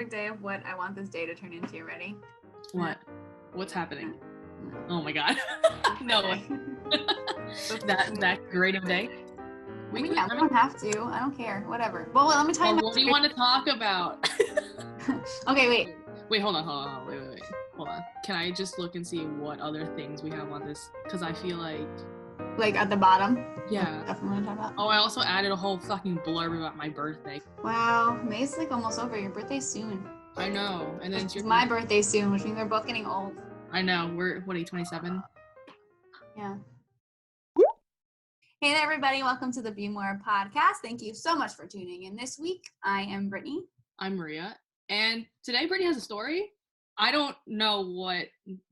perfect day of what I want this day to turn into. Ready? What? What's happening? Oh my god. No way. that great of a day? We don't have to. I don't care. Whatever. Well, let me tell you. What do you want to talk about? Okay, wait. Wait, hold on. Wait. Hold on. Can I just look and see what other things we have on this? Because I feel like at the bottom? Yeah. Definitely want to talk about. Oh, I also added a whole fucking blurb about my birthday. Wow. May's like almost over. Your birthday's soon. I know. And then it's my birthday soon, which means we're both getting old. I know. We're, what are you, 27? Yeah. Hey there, everybody. Welcome to the Be More podcast. Thank you so much for tuning in this week. I am Brittany. I'm Maria. And today Brittany has a story. I don't know what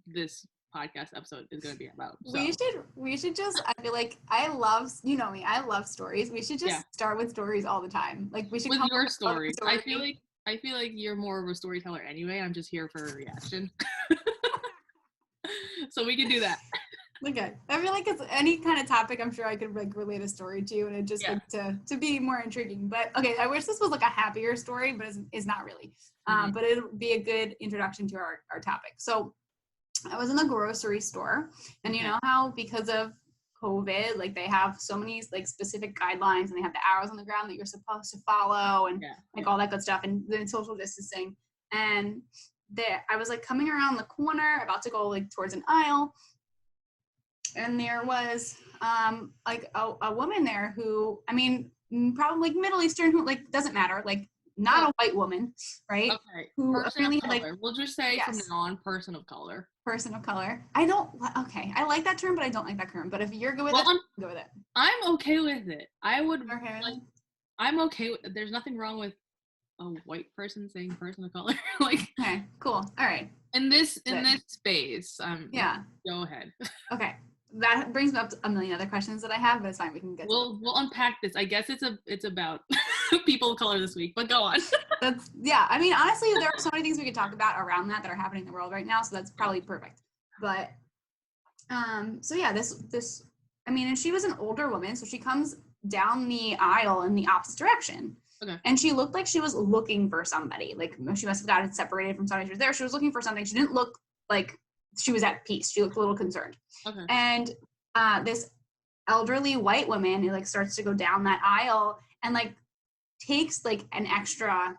this podcast episode is going to be about. So. We should just, I feel like I love, you know me, I love stories. We should just start with stories all the time. Like we should with come your stories. I feel like you're more of a storyteller anyway. I'm just here for a reaction. So we can do that. Okay. I feel like it's any kind of topic I'm sure I could like relate a story to, and it just like to be more intriguing. But okay, I wish this was like a happier story, but it's not really. But it'll be a good introduction to our topic. So I was in the grocery store, and you know how because of COVID, like they have so many like specific guidelines, and they have the arrows on the ground that you're supposed to follow, and all that good stuff, and then social distancing. And I was like coming around the corner, about to go like towards an aisle. And there was like a woman there who, I mean, probably like Middle Eastern, who like doesn't matter, like not a white woman, right? Okay. Who person apparently of color. We'll just say from now on, person of color. Person of color. I like that term, but I don't like that term. But if you're good with it, go with it. I'm okay with it. I'm okay with it. There's nothing wrong with a white person saying person of color. Like okay, cool. All right. In this space, go ahead. Okay. That brings me up to a million other questions that I have, but it's fine. We can get. We'll unpack this. I guess it's about people of color this week, but go on. I mean, honestly, there are so many things we could talk about around that are happening in the world right now, so that's probably perfect. But this. I mean, and she was an older woman, so she comes down the aisle in the opposite direction. Okay. And she looked like she was looking for somebody. Like she must have gotten separated from somebody. She was there. She was looking for something. She didn't look like she was at peace. She looked a little concerned. Okay. And this elderly white woman who like starts to go down that aisle and like takes like an extra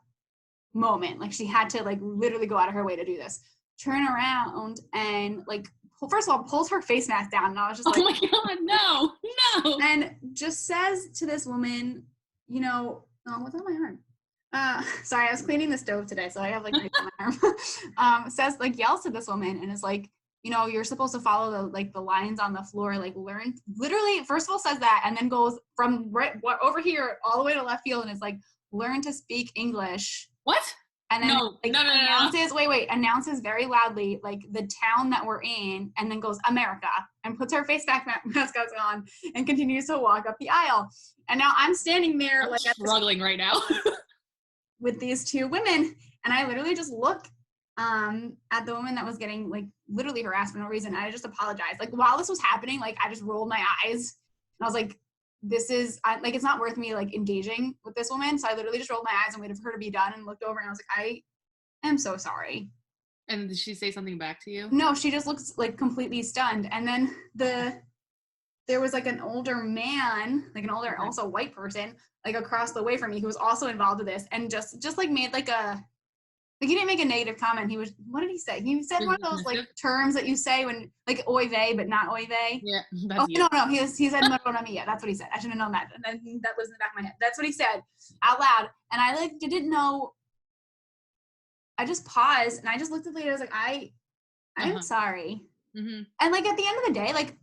moment. Like she had to like literally go out of her way to do this. Turn around and like first of all pulls her face mask down. And I was just like, oh my god, no. And just says to this woman, you know, what's on my arm? Sorry, I was cleaning the stove today, so I have like on my arm. Yells to this woman and is like, you know, you're supposed to follow the lines on the floor, like learn. Literally, first of all, says that, and then goes from over here all the way to left field, and is like, learn to speak English. What? And then no. Announces very loudly like the town that we're in, and then goes America, and puts her face mask on, and continues to walk up the aisle. And now I'm standing there I'm struggling right now with these two women, and I literally just look at the woman that was getting like literally harassed for no reason. And I just apologized. Like while this was happening, like I just rolled my eyes, and I was like, "This is like it's not worth me like engaging with this woman." So I literally just rolled my eyes and waited for her to be done, and looked over, and I was like, "I am so sorry." And did she say something back to you? No, she just looks like completely stunned. And then there was like an older man, like an older also white person, like across the way from me who was also involved with this, and just like made like he didn't make a negative comment. What did he say? He said one of those like terms that you say when like oy vey, but not oy vey. Yeah. No. He said madrona mia. That's what he said. I should have known that. And then that was in the back of my head. That's what he said out loud. And I like didn't know. I just paused and I just looked at the lady. I was like, I'm sorry. Mm-hmm. And like at the end of the day, like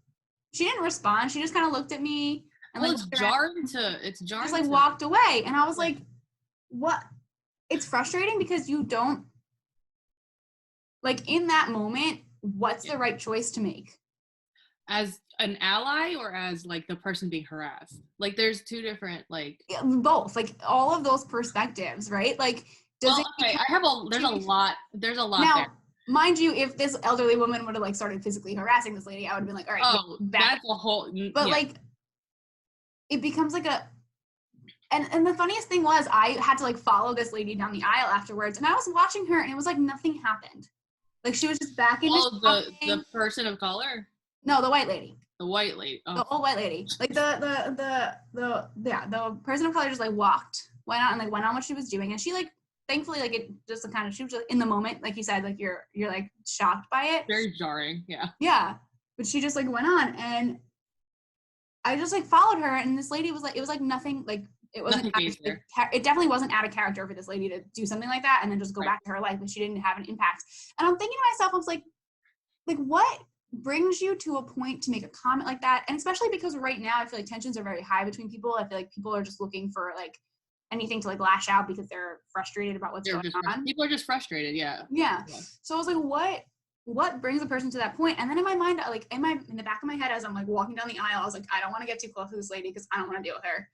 she didn't respond. She just kind of looked at me. And it's jarring. Just like walked away. And I was like, what? It's frustrating because you don't, like in that moment, what's the right choice to make? As an ally or as like the person being harassed? Like there's two different like. Yeah, both, like all of those perspectives, right? Like there's a lot now, there. Mind you, if this elderly woman would have like started physically harassing this lady, I would have been like, all right, that's a whole. But like, it becomes like And the funniest thing was I had to like follow this lady down the aisle afterwards, and I was watching her, and it was like nothing happened. Like she was just back into the person of color? No, the white lady. The white lady. Oh. The old white lady. Like the person of color just like went out and like went on what she was doing, and she like thankfully like it just kind of she was just in the moment, like you said, like you're like shocked by it. Very jarring, yeah. Yeah, but she just like went on, and I just like followed her, and this lady was like, it was like nothing, like it wasn't it definitely wasn't out of character for this lady to do something like that and then just go back to her life, and she didn't have an impact. And I'm thinking to myself, I was like what brings you to a point to make a comment like that? And especially because right now I feel like tensions are very high between people. I feel like people are just looking for like anything to like lash out because they're frustrated about what's going on. People are just frustrated, yeah. So I was like, what brings a person to that point? And then in my mind, like in the back of my head, as I'm like walking down the aisle, I was like, I don't want to get too close to this lady because I don't want to deal with her.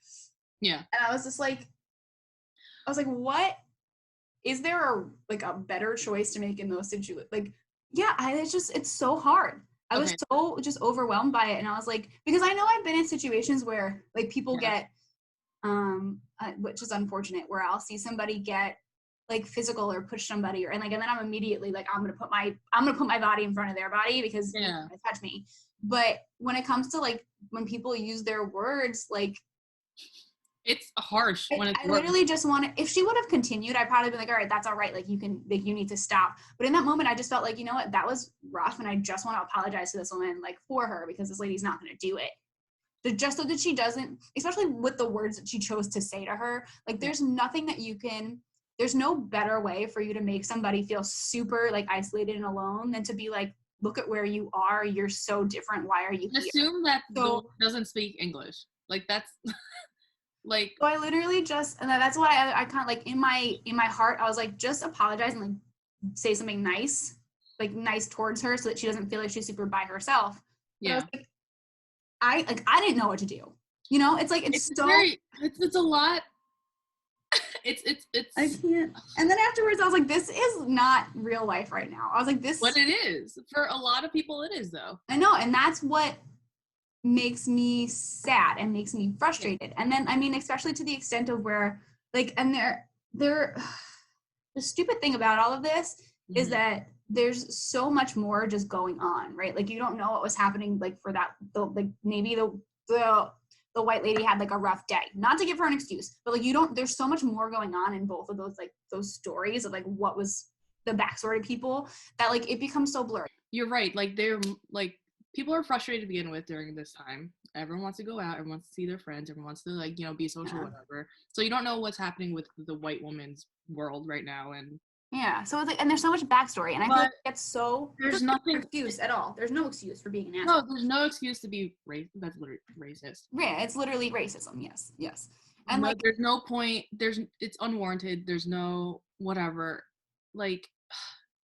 Yeah. And I was just like, what is there a better choice to make in those situations? Like, yeah, it's so hard. I was so just overwhelmed by it. And I was like, because I know I've been in situations where like people get, which is unfortunate, where I'll see somebody get like physical or push somebody and then I'm immediately like, I'm going to put my body in front of their body because they touch me. But when it comes to like, when people use their words, like, it's harsh when it's I literally just want to, if she would have continued, I'd probably be like, all right, that's all right. Like you need to stop. But in that moment, I just felt like, you know what, that was rough. And I just want to apologize to this woman, like for her, because this lady's not going to do it. Just so that she doesn't, especially with the words that she chose to say to her, like there's nothing that there's no better way for you to make somebody feel super like isolated and alone than to be like, look at where you are. You're so different. Why are you here? Assume that doesn't speak English. Like that's like. So I literally just, and that's why I kind of like in my heart, I was like, just apologize and like say something nice, like nice towards her so that she doesn't feel like she's super by herself. Yeah. I didn't know what to do. You know, it's like, it's a lot. It's I can't. And then afterwards I was like, this is not real life right now. I was like, But it is. For a lot of people it is though. I know, and that's what makes me sad and makes me frustrated. And then I mean, especially to the extent of where like, and the stupid thing about all of this is that there's so much more just going on, right? Like you don't know what was happening like for that, like maybe the white lady had like a rough day, not to give her an excuse, but like there's so much more going on in both of those, like those stories of like what was the backstory of people that like it becomes so blurry. You're right. Like they're like, people are frustrated to begin with during this time. Everyone wants to go out, everyone wants to see their friends, everyone wants to like, you know, be social, whatever. So you don't know what's happening with the white woman's world right now. And so it's like, and there's so much backstory, and I feel like it's so there's nothing excuse at all. There's no excuse for being an asshole. No, there's no excuse to be that's literally racist. Yeah, it's literally racism. Yes. And like, there's no point. It's unwarranted. There's no whatever. Like,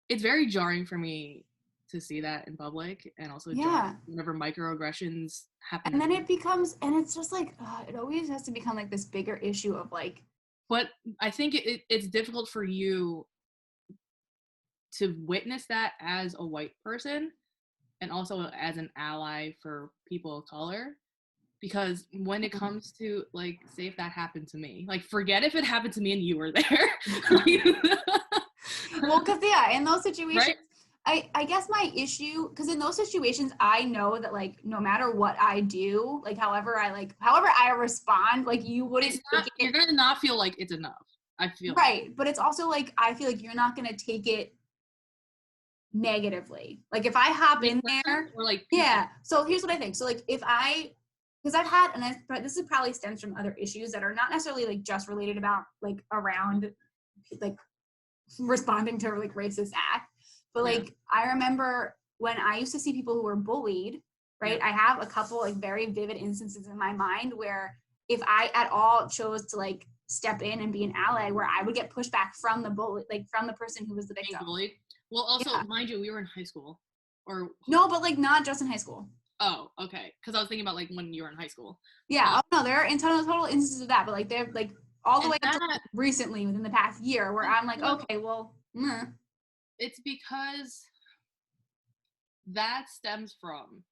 it's very jarring for me to see that in public, and also whenever microaggressions happen. And then it becomes, and it's just like it always has to become like this bigger issue of like. But I think it's difficult for you to witness that as a white person and also as an ally for people of color, because when it comes to like, say if that happened to me, like forget if it happened to me and you were there. Well, because in those situations, right? I guess my issue, because in those situations I know that like no matter what I do, like however I respond, like you wouldn't you're gonna not feel like it's enough. I feel right, but it's also like I feel like you're not gonna take it negatively. Like if I hop in there, or like so here's what I think. So like if because I've had, and this is probably stems from other issues that are not necessarily like just related about like around like responding to like racist act, but like I remember when I used to see people who were bullied, right? I have a couple like very vivid instances in my mind where if I at all chose to like step in and be an ally, where I would get pushback from the bully, like from the person who was the victim. Bullied. Well, also, mind you, we were in high school. Or no, but like not just in high school. Oh, okay. Because I was thinking about like when you were in high school. Yeah. Oh no, there are total instances of that, but like they're like all the way up to recently within the past year where I'm like, okay, well, it's because that stems from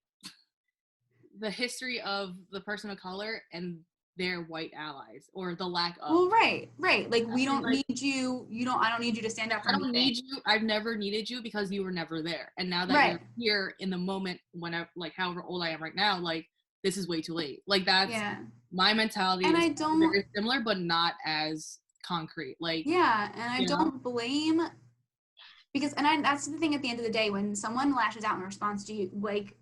the history of the person of color and their white allies or the lack of. Well, right. Like we don't like, need you. I don't need you to stand up for me. I don't need you. I've never needed you because you were never there. And now that right. you're here in the moment, whenever, like however old I am right now, like this is way too late. Like that's my mentality. And is I don't, very similar, but not as concrete. Like and I don't blame, because that's the thing at the end of the day, when someone lashes out in response to you, like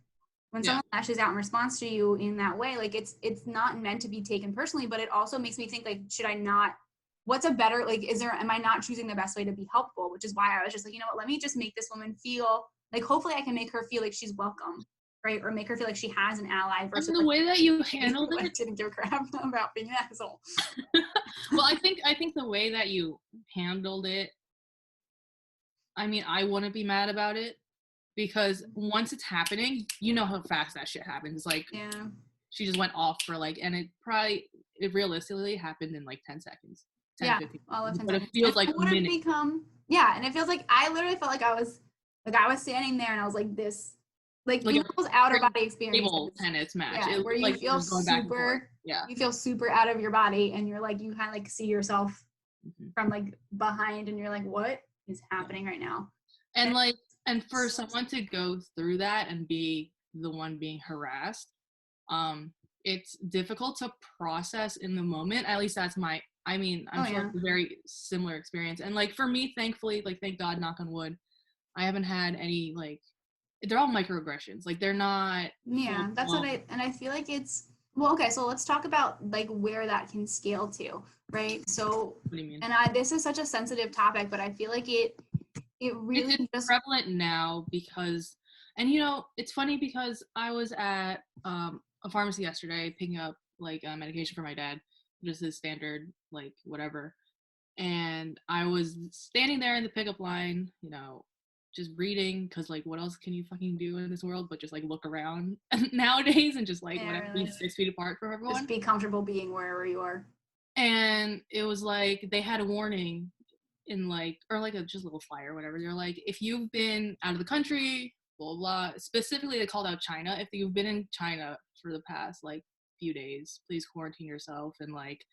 when someone lashes out in response to you in that way, like it's not meant to be taken personally, but it also makes me think like, should I not, what's a better, like, am I not choosing the best way to be helpful? Which is why I was just like, you know what, let me just make this woman feel like, hopefully I can make her feel like she's welcome, right? Or make her feel like she has an ally versus and the way that you handled it. I didn't give a crap about being an asshole. Well, I think the way that you handled it, I mean, I wouldn't be mad about it because once it's happening, you know how fast that shit happens. Like, she just went off for like, and it realistically happened in like 10 seconds. 10, 15 all of 10 but seconds. It feels like it would have become, and it feels like I literally felt like I was standing there and I was like this, like you know those outer body experiences. Table tennis match. Yeah, where you feel super, you feel super out of your body and you're like, you kind of like see yourself from like behind and you're like, what is happening right now? And like, and for someone to go through that and be the one being harassed, it's difficult to process in the moment. At least that's my, I mean, I'm sure it's a very similar experience. And like for me, thankfully, like thank God, knock on wood, I haven't had any like, they're all microaggressions. Like they're not. Yeah, that's what I feel like it's, well, okay, so let's talk about like where that can scale to, right? So, what do you mean? And this is such a sensitive topic, but I feel like it really it's prevalent now because, and you know, it's funny because I was at a pharmacy yesterday picking up like medication for my dad, just his standard like whatever, and I was standing there in the pickup line, you know, just reading because like what else can you fucking do in this world but just like look around nowadays and just like whatever, be 6 feet apart from everyone, just be comfortable being wherever you are. And it was like they had a warning in like, or like a just little flyer or whatever. They're like, if you've been out of the country, blah blah, specifically they called out China. If you've been in China for the past like few days, please quarantine yourself and like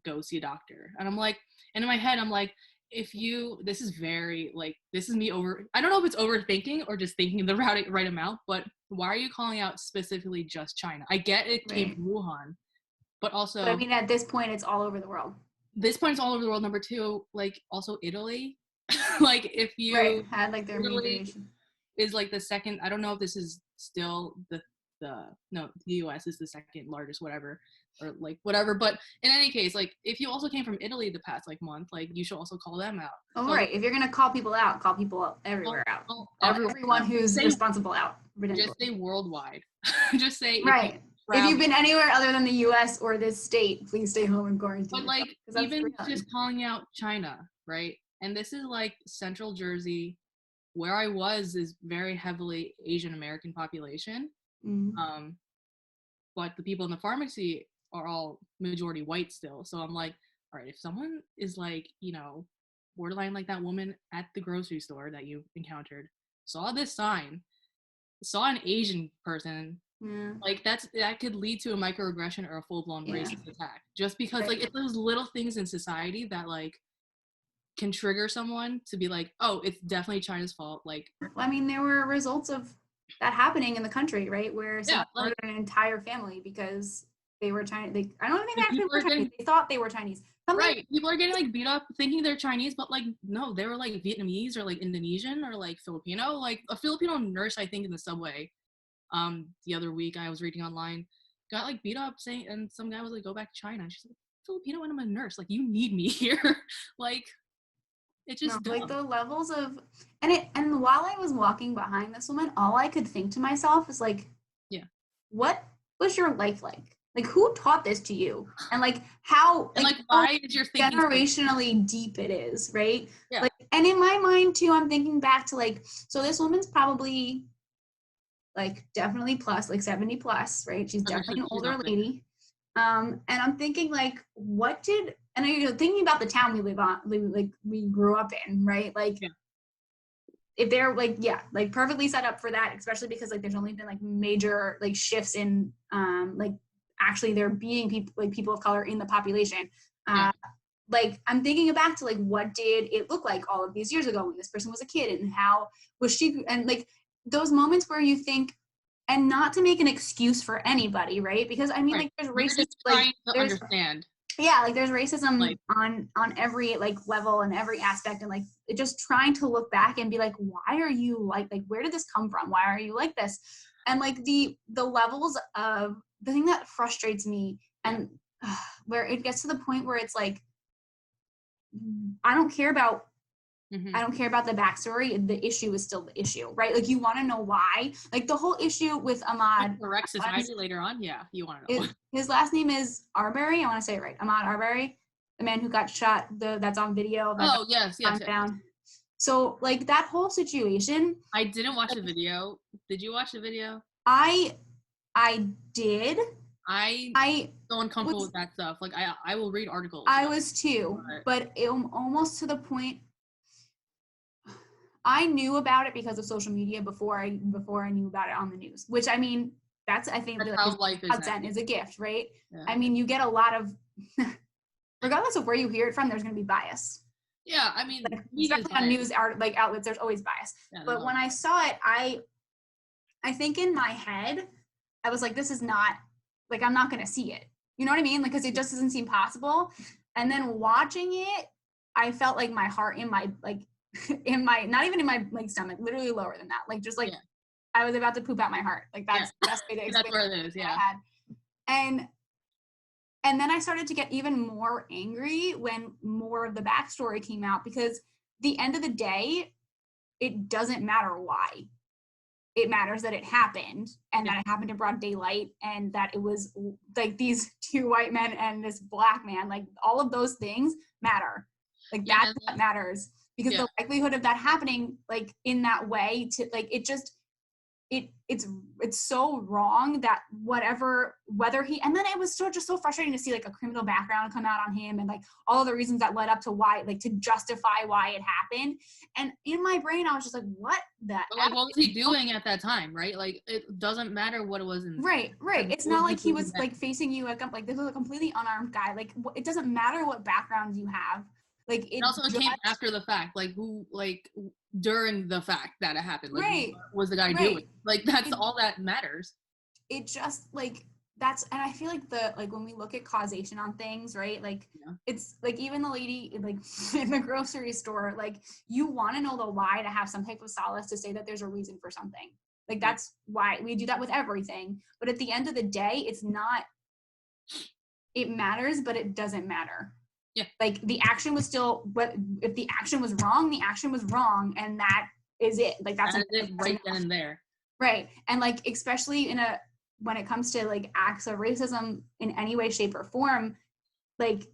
go see a doctor. And I'm like, and in my head I'm like, if you, this is very like, this is me over, I don't know if it's overthinking or just thinking the right amount, but why are you calling out specifically just China? I get it came from Wuhan, but also, I mean, at this point it's all over the world. This point, it's all over the world. Number two, like also Italy. Like if you had like their Italy is like the second, I don't know if this is still the US is the second largest whatever, or like whatever, but in any case, like if you also came from Italy the past like month, like you should also call them out. Oh, so, right, if you're gonna call people everywhere out. Everyone who's responsible out. Just say worldwide. Just say if you've been anywhere other than the US or this state, please stay home and quarantine. But like even just calling out China, right? And this is like Central Jersey, where I was is very heavily Asian American population. Mm-hmm. But the people in the pharmacy are all majority white still. So I'm like, all right, if someone is like, you know, borderline like that woman at the grocery store that you encountered, saw this sign, saw an Asian person, like that could lead to a microaggression or a full-blown racist attack. Just because like it's those little things in society that like can trigger someone to be like, oh, it's definitely China's fault. Like, well, I mean, there were results of that happening in the country, right? Where someone murdered an entire family because they were Chinese. I don't think they actually were Chinese. They thought they were Chinese. Right. People are getting like beat up thinking they're Chinese, but like no, they were like Vietnamese or like Indonesian or like Filipino. Like a Filipino nurse, I think, in the subway the other week I was reading online, got like beat up saying, and some guy was like, go back to China. And she's like, Filipino and I'm a nurse. Like you need me here. Like it just like the levels of and while I was walking behind this woman, all I could think to myself is like, what was your life like? Like who taught this to you? And like how and like why is your thinking generationally deep it is, right? Yeah. Like, and in my mind too, I'm thinking back to like, so this woman's probably like definitely plus, like 70 plus, right? She's definitely an older lady. And I'm thinking like, and I'm thinking about the town we grew up in, right? Like if they're like, like perfectly set up for that, especially because like there's only been like major like shifts in like actually there being people of color in the population. Like I'm thinking back to like what did it look like all of these years ago when this person was a kid, and how was she, and like those moments where you think, and not to make an excuse for anybody, right? Because I mean, like there's racism, like there's understand. Yeah, like there's racism like, on every like level and every aspect, and like just trying to look back and be like, why are you like where did this come from? Why are you like this? And like the levels of the thing that frustrates me, and where it gets to the point where it's like, I don't care about the backstory. The issue is still the issue, right? Like you want to know why. Like the whole issue with Ahmaud. Correct society later on. Yeah, you want to know. His last name is Arbery. I want to say it right. Ahmaud Arbery, the man who got shot. That's on video. Oh yes. Down. So like that whole situation. I didn't watch the video. Did you watch the video? I did. I so uncomfortable with that stuff. Like I will read articles. I was too, but it almost to the point. I knew about it because of social media before I knew about it on the news. Which I mean, I think how life is a gift, right? Yeah. I mean, you get a lot of, regardless of where you hear it from, there's going to be bias. Yeah, I mean, especially on news outlets, there's always bias. Yeah, but when I saw it, I think in my head, I was like, this is not, like, I'm not going to see it. You know what I mean? Like, because it just doesn't seem possible. And then watching it, I felt like my heart in my, like, not even in my like stomach, literally lower than that. Like, just like, I was about to poop out my heart. Like, that's the best way to explain that's where it is, yeah. And then I started to get even more angry when more of the backstory came out, because the end of the day, it doesn't matter why. It matters that it happened, and that it happened in broad daylight, and that it was like these two white men and this black man. Like all of those things matter. Like that's what matters, because the likelihood of that happening like in that way, to like it just it's so wrong that whether he, and then it was just so frustrating to see like a criminal background come out on him, and like all the reasons that led up to why, like to justify why it happened. And in my brain I was just like, what what was he doing at that time, right? Like it doesn't matter what it was in right it's not like he was like facing you like this was a completely unarmed guy. Like it doesn't matter what background you have. Like it also came after the fact, like who, like during the fact that it happened, like what was the guy doing? Like that's all that matters. It just like that's, and I feel like when we look at causation on things, right? Like it's like even the lady like in the grocery store, like you want to know the why to have some type of solace to say that there's a reason for something. Like that's why we do that with everything. But at the end of the day, it's not. It matters, but it doesn't matter. Yeah. Like the action was still, but if the action was wrong, the action was wrong, and that is it. Like that's it right then and there. Right. And like especially when it comes to like acts of racism in any way, shape, or form, like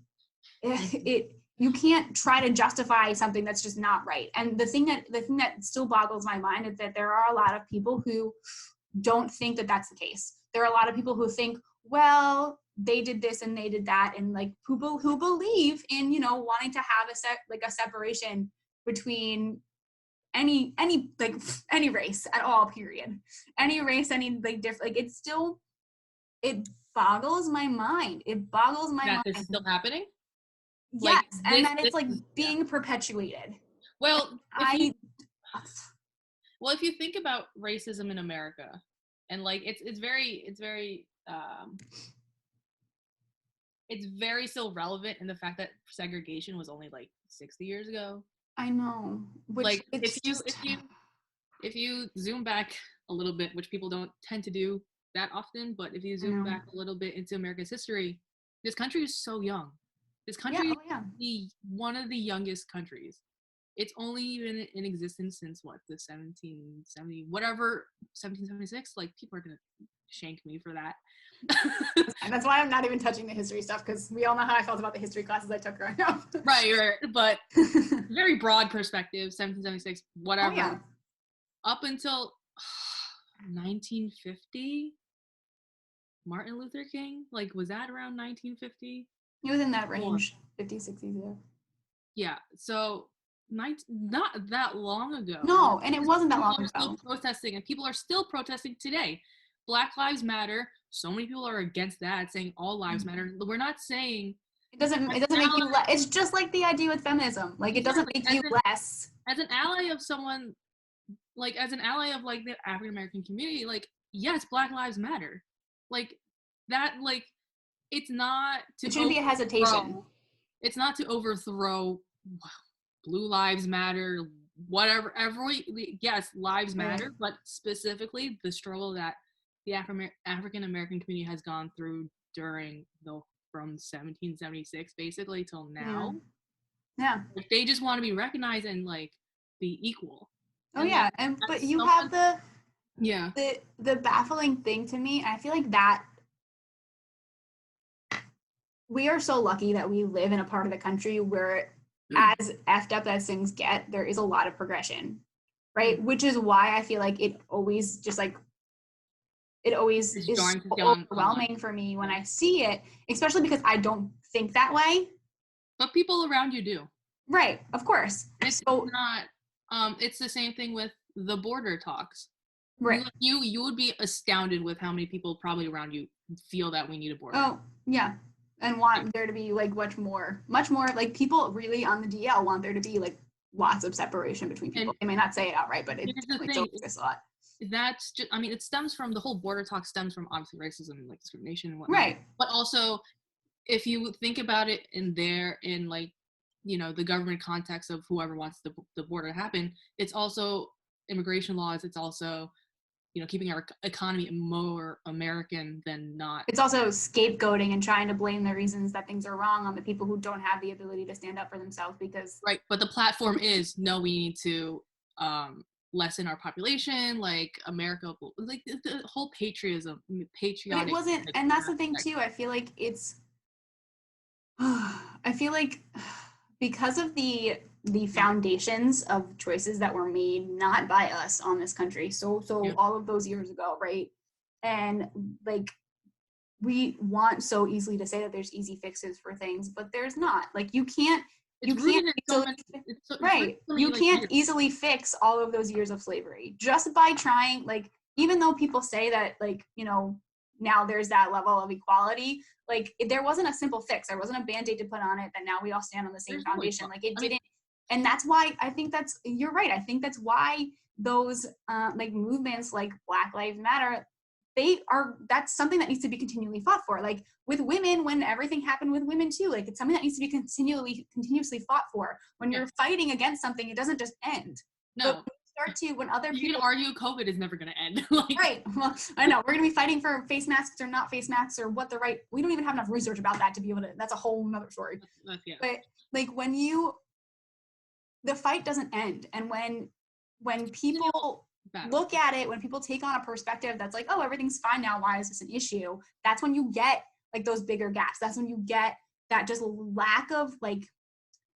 you can't try to justify something that's just not right. And the thing that still boggles my mind is that there are a lot of people who don't think that that's the case. There are a lot of people who think, well, they did this and they did that, and like people who believe in, you know, wanting to have a separation between any like any race at all, period. Any race, any like different, like it's still, it boggles my mind. It boggles my mind. This is still happening? Yes, like, and that it's like being perpetuated. Well, if you think about racism in America, and like it's very still relevant in the fact that segregation was only like 60 years ago. I know. Which like if you zoom back a little bit, which people don't tend to do that often, but if you zoom back a little bit into America's history, this country is so young. This country is one of the youngest countries. It's only been in existence since what, the 1776? Like people are gonna shank me for that. That's why I'm not even touching the history stuff, because we all know how I felt about the history classes I took growing up. right, but very broad perspective, 1776, whatever. Up until 1950, Martin Luther King, like was that around 1950? He was in that range, 50s, 60s, yeah. So not that long ago. No, and it wasn't that long ago. Still protesting, and people are still protesting today. Black Lives Matter. So many people are against that, saying all lives matter. We're not saying it doesn't make you less. It's just like the idea with feminism. Like, it doesn't make you less. As an ally of someone, like, as an ally of, like, the African American community, like, yes, Black Lives Matter. Like, that, like, it's not to It shouldn't be a hesitation. It's not to overthrow Blue Lives Matter, whatever. Yes, lives matter, but specifically the struggle that the African American community has gone through during from 1776 basically till now. Yeah. Like, they just want to be recognized and, like, be equal. Oh, and, yeah, and but you have the baffling thing to me. I feel like that we are so lucky that we live in a part of the country where, as effed up as things get, there is a lot of progression, right? Which is why I feel like it always just like it always is so overwhelming for me when I see it, especially because I don't think that way. But people around you do. Right, of course. It's not. It's the same thing with the border talks. Right. You would be astounded with how many people probably around you feel that we need a border. Oh, yeah. And want there to be like much more like people really on the DL want there to be like lots of separation between people. They may not say it outright, but it's a lot. That's just, I mean, it stems from the whole border talk stems from obviously racism and like discrimination and whatnot. Right. But also, if you think about it in like, you know, the government context of whoever wants the border to happen, it's also immigration laws. It's also, you know, keeping our economy more American than not. It's also scapegoating and trying to blame the reasons that things are wrong on the people who don't have the ability to stand up for themselves because. Right. But the platform is, no, we need to lessen our population, like America, like the whole patriotic. But it wasn't, like, and that's the thing too. I feel like because of the foundations of choices that were made not by us on this country all of those years ago, right? And like we want so easily to say that there's easy fixes for things, but there's not. Like you can't easily fix all of those years of slavery just by trying, like, even though people say that, like, you know, now there's that level of equality, like there wasn't a simple fix. There wasn't a Band-Aid to put on it that now we all stand on the same foundation. Like it didn't. And that's why I think you're right. I think that's why those like movements like Black Lives Matter, that's something that needs to be continually fought for. Like with women, when everything happened with women too, like it's something that needs to be continuously fought for. When you're fighting against something, it doesn't just end. No. When other people, you can argue COVID is never going to end. Like, right. Well, I know we're going to be fighting for face masks or not face masks or what we don't even have enough research about that to be able to, that's a whole nother story. But like when the fight doesn't end. And when people look at it, when people take on a perspective that's like, oh, everything's fine now, why is this an issue? That's when you get like those bigger gaps. That's when you get that just lack of like,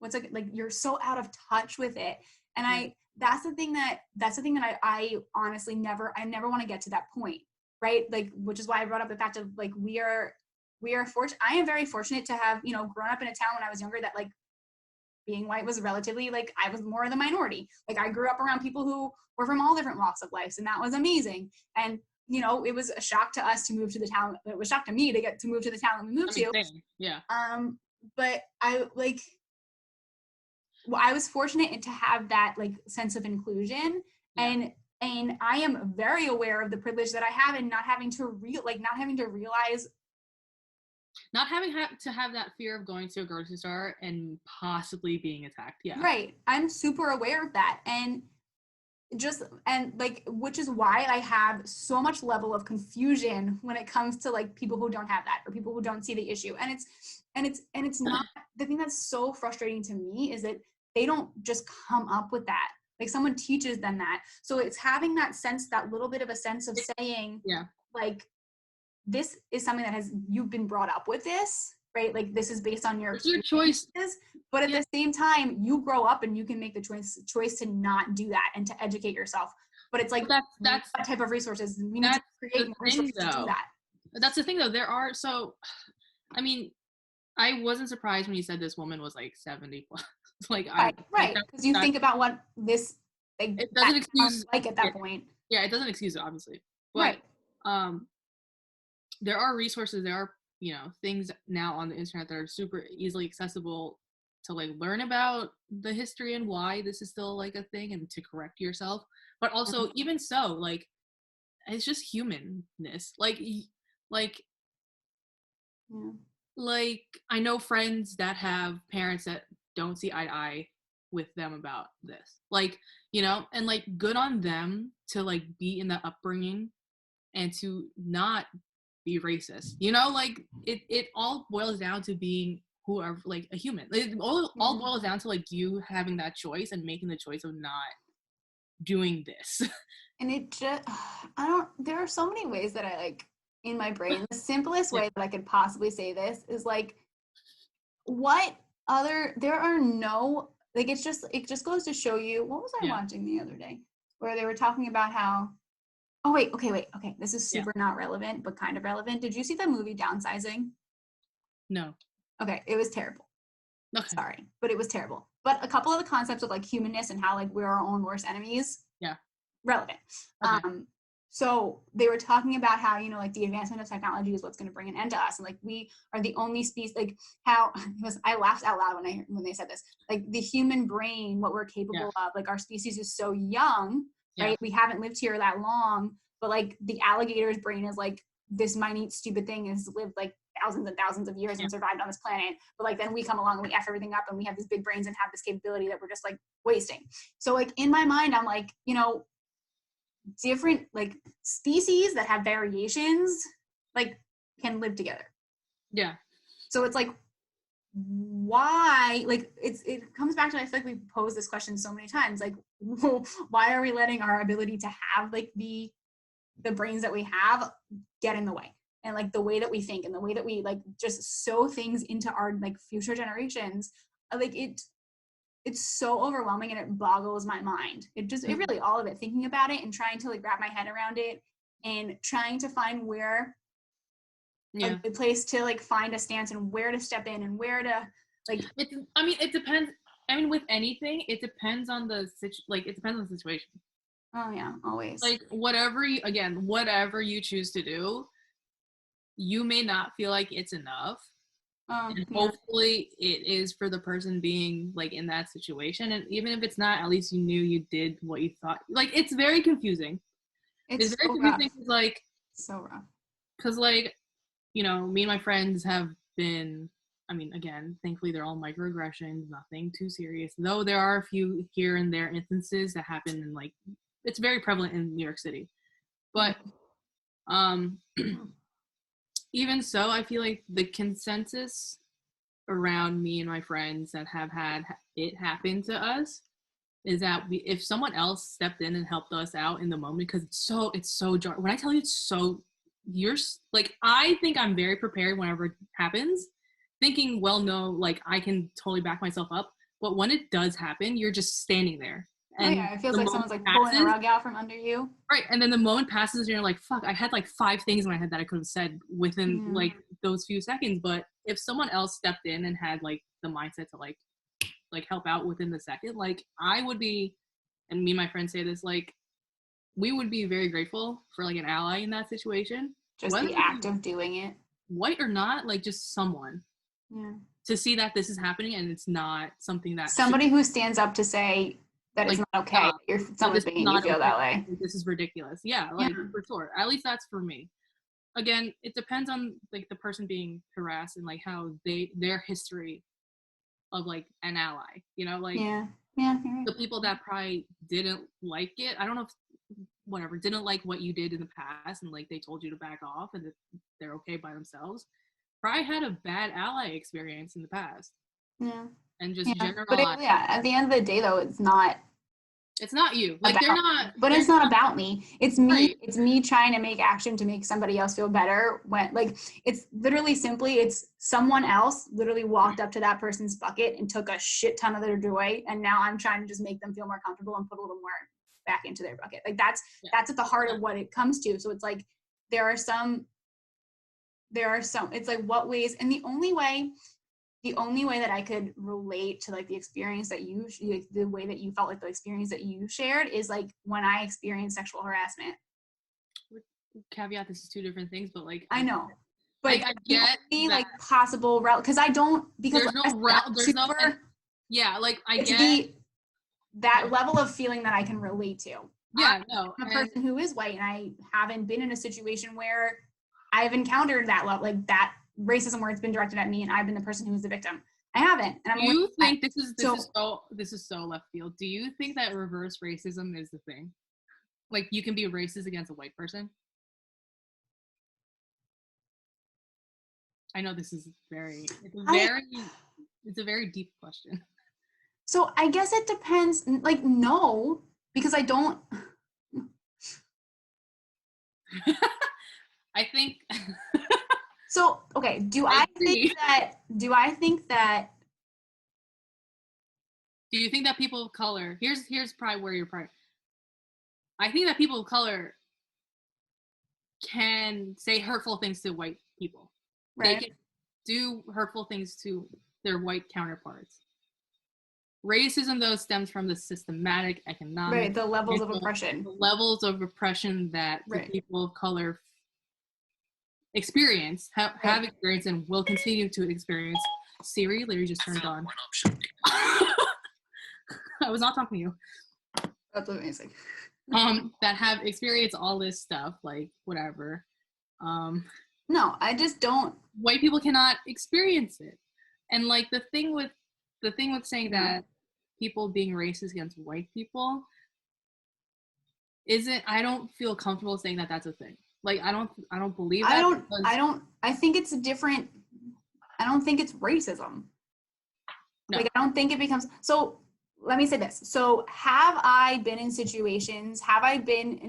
like you're so out of touch with it. And that's the thing that I honestly never want to get to that point, right? Like, which is why I brought up the fact of like, we are fortunate. I am very fortunate to have, you know, grown up in a town when I was younger that like being white was relatively like, I was more of the minority. Like I grew up around people who were from all different walks of life. And that was amazing. And, you know, it was a shock to us to move to the town. It was a shock to me to get to move to the town that we moved to. Yeah. But I was fortunate to have that like sense of inclusion, and I am very aware of the privilege that I have in not having to realize, not having to have that fear of going to a grocery store and possibly being attacked. Yeah. Right. I'm super aware of that, and which is why I have so much level of confusion when it comes to like people who don't have that or people who don't see the issue. And it's not the thing that's so frustrating to me is that they don't just come up with that. Like someone teaches them that. So it's having that sense, that little bit of a sense of saying, like, this is something that you've been brought up with this, right? Like this is based on your choice. But at the same time, you grow up and you can make the choice to not do that and to educate yourself. But it's like that's that type of resources. We need to create more resources to do that. That's the thing though. I mean, I wasn't surprised when you said this woman was like 70 plus. Like right, because you think about what this like, it doesn't excuse like at that point. Yeah, it doesn't excuse it, obviously. But, right. there are resources, there are, you know, things now on the internet that are super easily accessible to like learn about the history and why this is still like a thing and to correct yourself. But also, even so, like, it's just humanness. Like, Yeah. like I know friends that have parents that don't see eye to eye with them about this. Like, you know, and like good on them to like be in that upbringing and to not be racist. You know, like it all boils down to being whoever, like a human. It all boils down to like you having that choice and making the choice of not doing this. And it just, there are so many ways that I like in my brain. The simplest way that I could possibly say this is like, there are no, like, it just goes to show you, what was I watching the other day? Where they were talking about how, okay. This is super not relevant, but kind of relevant. Did you see the movie Downsizing? No. Okay, it was terrible. Okay. Sorry, but it was terrible. But a couple of the concepts of like humanness and how like we're our own worst enemies. Yeah. Relevant. Okay. So they were talking about how, you know, like the advancement of technology is what's going to bring an end to us, and like we are the only species. Like how I laughed out loud when they said this. Like the human brain, what we're capable of. Like our species is so young, right? We haven't lived here that long, but like the alligator's brain is like this minute stupid thing has lived like thousands and thousands of years and survived on this planet. But like then we come along and we F everything up and we have these big brains and have this capability that we're just like wasting. So like in my mind, I'm like, you know, different like species that have variations like can live together. Yeah. So it's like, why, like it comes back to, I feel like we've posed this question so many times, like why are we letting our ability to have like the brains that we have get in the way, and like the way that we think and the way that we like just sow things into our like future generations. Like it's so overwhelming and it boggles my mind. It really, all of it, thinking about it and trying to like wrap my head around it and trying to find where a good place to like find a stance and where to step in and where to like. It depends. I mean, with anything, it depends on the situation. Oh yeah, always. Like whatever you choose to do, you may not feel like it's enough. And hopefully it is for the person being like in that situation, and even if it's not, at least you knew you did what you thought. Like it's very confusing. It's very confusing. Like so rough. Because like, you know, me and my friends have been, I mean, again, thankfully they're all microaggressions, nothing too serious, though there are a few here and there instances that happen in like, it's very prevalent in New York City. But even so, I feel like the consensus around me and my friends that have had it happen to us is that if someone else stepped in and helped us out in the moment, because it's so jarring. When I tell you it's so, you're like, I think I'm very prepared whenever it happens, thinking, well, no, like I can totally back myself up. But when it does happen, you're just standing there. And it feels like someone's like pulling the rug out from under you. Right, and then the moment passes and you're like, fuck, I had like 5 things in my head that I could have said within like those few seconds. But if someone else stepped in and had like the mindset to like help out within the second, like I would be, and me and my friends say this, like we would be very grateful for like an ally in that situation. Just the act of doing it. White or not, like just someone. Yeah. To see that this is happening and it's not something that somebody who stands up to say that like, it's not okay. Someone's making you feel that way. This is ridiculous. Yeah, like for sure. At least that's for me. Again, it depends on like the person being harassed and like how their history of like an ally, you know, like the people that probably didn't like it. I don't know if didn't like what you did in the past and like they told you to back off and that they're okay by themselves. Probably had a bad ally experience in the past. Yeah. And just general. But at the end of the day, though, it's not you. Like they're not. But it's not about me. It's me. Right. It's me trying to make action to make somebody else feel better. When like it's literally simply, it's someone else literally walked up to that person's bucket and took a shit ton of their joy, and now I'm trying to just make them feel more comfortable and put a little more back into their bucket. Like that's at the heart of what it comes to. So it's like there are some. It's like what ways, and the only way that I could relate to like the experience that like, the way that you felt like the experience that you shared is like when I experienced sexual harassment. caveat, this is two different things, but like I know. But I get the that like possible route, because I don't, because there's no route, there's no, yeah, like I get that level of feeling that I can relate to. Yeah, no. I'm a person who is white, and I haven't been in a situation where I've encountered that level, like that racism where it's been directed at me and I've been the person who's the victim. I haven't. And do you think this is so left field? Do you think that reverse racism is the thing? Like you can be racist against a white person? I know this is it's a very deep question. So I guess it depends. Like, no, because I don't. I think. So, okay. Do I think that? Do you think that people of color? Here's probably where you're probably. I think that people of color can say hurtful things to white people. Right. They can do hurtful things to their white counterparts. Racism, though, stems from the systematic economic, right, the levels of oppression. The levels of oppression that the people of color experience, have experienced, and will continue to experience. Siri literally just turned on. I was not talking to you. That's amazing. That have experienced all this stuff, like whatever. No, I just don't. White people cannot experience it, and like the thing with saying that people being racist against white people isn't. I don't feel comfortable saying that that's a thing. Like I don't believe that. I think it's a different. I don't think it's racism. No. Like I don't think it becomes so. Let me say this. So have I been in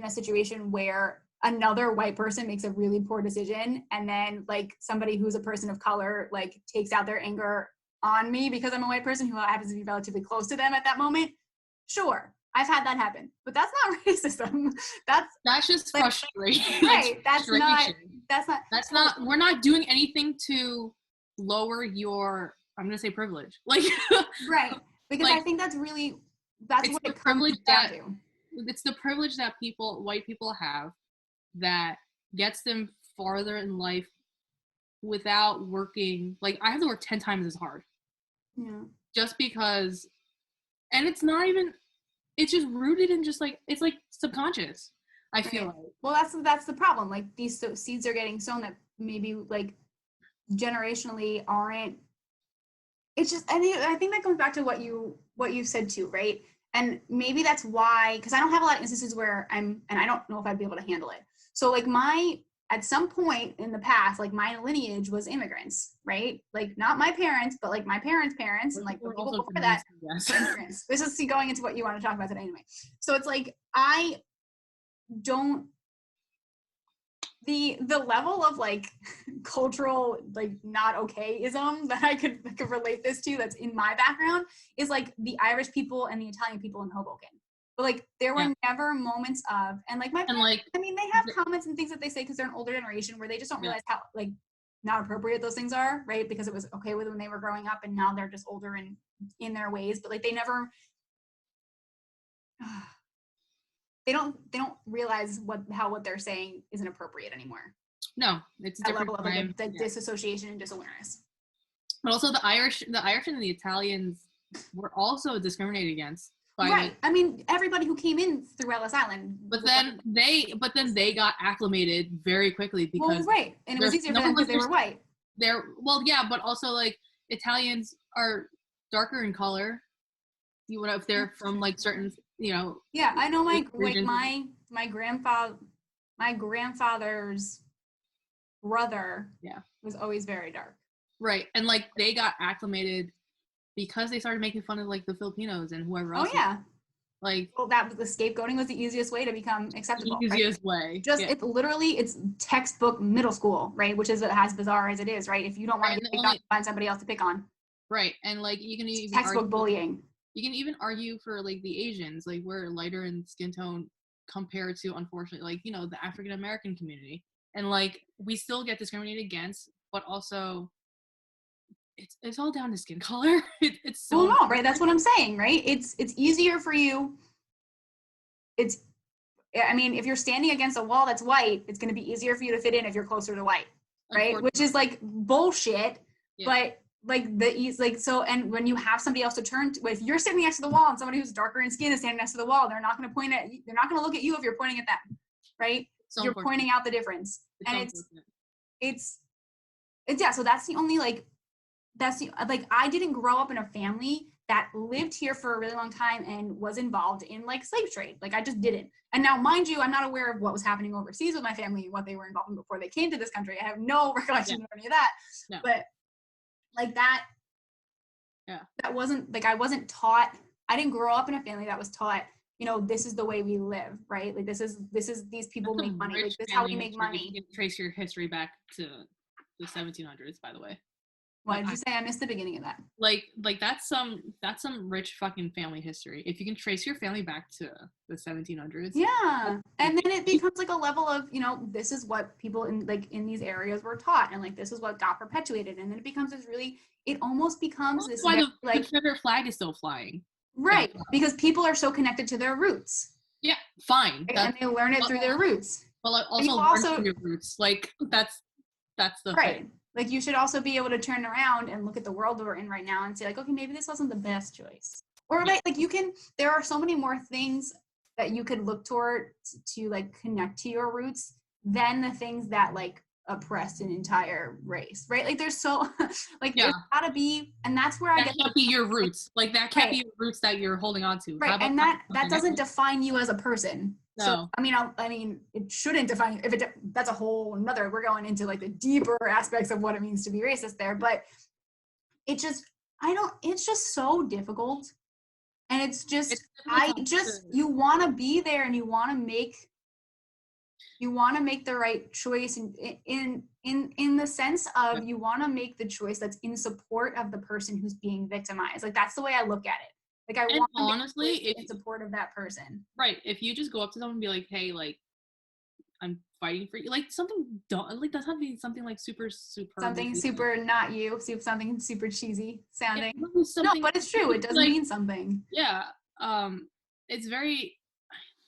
a situation where another white person makes a really poor decision and then like somebody who's a person of color like takes out their anger on me because I'm a white person who happens to be relatively close to them at that moment? Sure. I've had that happen, but that's not racism. That's just like, frustration. Right. That's not, we're not doing anything to lower your, I'm going to say privilege. Like, right. Because like, I think that's what it comes down to. It's the privilege that white people have that gets them farther in life without working. Like, I have to work 10 times as hard. Yeah. Just because, and it's not even, it's just rooted in just like, it's like subconscious, I feel like. Well, that's the problem. Like, these seeds are getting sown that maybe like generationally aren't. It's just, I think that comes back to what you've said too, right? And maybe that's why, because I don't have a lot of instances where and I don't know if I'd be able to handle it. So like at some point in the past, like my lineage was immigrants, right? Like not my parents, but like my parents' parents and like the people before that, immigrants. This is going into what you want to talk about today anyway. So it's like, I don't, the level of like cultural like not okay-ism that I could relate this to that's in my background is like the Irish people and the Italian people in Hoboken. But like there were never moments of and like my parents, I mean they have comments and things that they say because they're an older generation where they just don't realize how like not appropriate those things are, right? Because it was okay with when they were growing up and now they're just older and in their ways, but like they never they don't realize what they're saying isn't appropriate anymore. No, it's a different level of like, disassociation and disawareness. But also the Irish and the Italians were also discriminated against. Right. I mean, everybody who came in through Ellis Island. But then they got acclimated very quickly because right, and it was easier for them because they were white. But also like Italians are darker in color. If they're from like certain. Yeah, I know my grandfather's brother was always very dark. Right. And like they got acclimated because they started making fun of like the Filipinos and whoever else. Oh yeah. Like that was the scapegoating was the easiest way to become acceptable. The easiest way. It's textbook middle school, right? Which is as bizarre as it is, right? If you don't want to get picked on, find somebody else to pick on. Right. And like you can even textbook bullying. You can even argue for like the Asians, like we're lighter in skin tone compared to, unfortunately, like, the African American community. And like we still get discriminated against, but also it's all down to skin color. It's so no, right? That's what I'm saying, right? It's easier for you. It's I mean, if you're standing against a wall that's white, it's going to be easier for you to fit in if you're closer to white, right? Which is like bullshit, but like so. And when you have somebody else to turn to, if you're sitting next to the wall and somebody who's darker in skin is standing next to the wall, they're not going to point at you. They're not going to look at you if you're pointing at them, right? So you're pointing out the difference, and it's yeah. So that's the only like I didn't grow up in a family that lived here for a really long time and was involved in like slave trade. Like I just didn't. And now, mind you, I'm not aware of what was happening overseas with my family and what they were involved in before they came to this country. I have no recollection of any of that. No. But like that, that wasn't like, I wasn't taught, I didn't grow up in a family that was taught, you know, this is the way we live, right? Like this is these people make money. Like this is how we make money. You can trace your history back to the 1700s, by the way. What did you say? I missed the beginning of that. Like that's some rich fucking family history. If you can trace your family back to the 1700s. Yeah. And then it becomes like a level of, you know, this is what people in these areas were taught, and like this is what got perpetuated. And then it becomes this really, it almost becomes this why very, the Confederate flag is still flying. Right. Because people are so connected to their roots. Yeah, fine. And they learn it through their roots. Well, also learn your roots. Like that's the thing. Like you should also be able to turn around and look at the world we're in right now and say like, okay, maybe this wasn't the best choice. Or like you can, there are so many more things that you could look toward to like connect to your roots than the things that like oppressed an entire race, right? Like there's so like there's gotta be, and that's where that can't be your roots. Like that can't be your roots that you're holding on to. Right, and that doesn't define you as a person. No. So I mean, it shouldn't define you. If that's a whole another. We're going into like the deeper aspects of what it means to be racist there, but it's just so difficult, and it's you want to be there and you want to make the right choice in the sense of you want to make the choice that's in support of the person who's being victimized. Like that's the way I look at it. Like I want honestly, to in support of that person. Right. If you just go up to someone and be like, "Hey, like, I'm fighting for you," like something like that's not being something like super. Something super not you. Something super cheesy sounding. Yeah, no, but it's true. It does mean something. Yeah. It's very.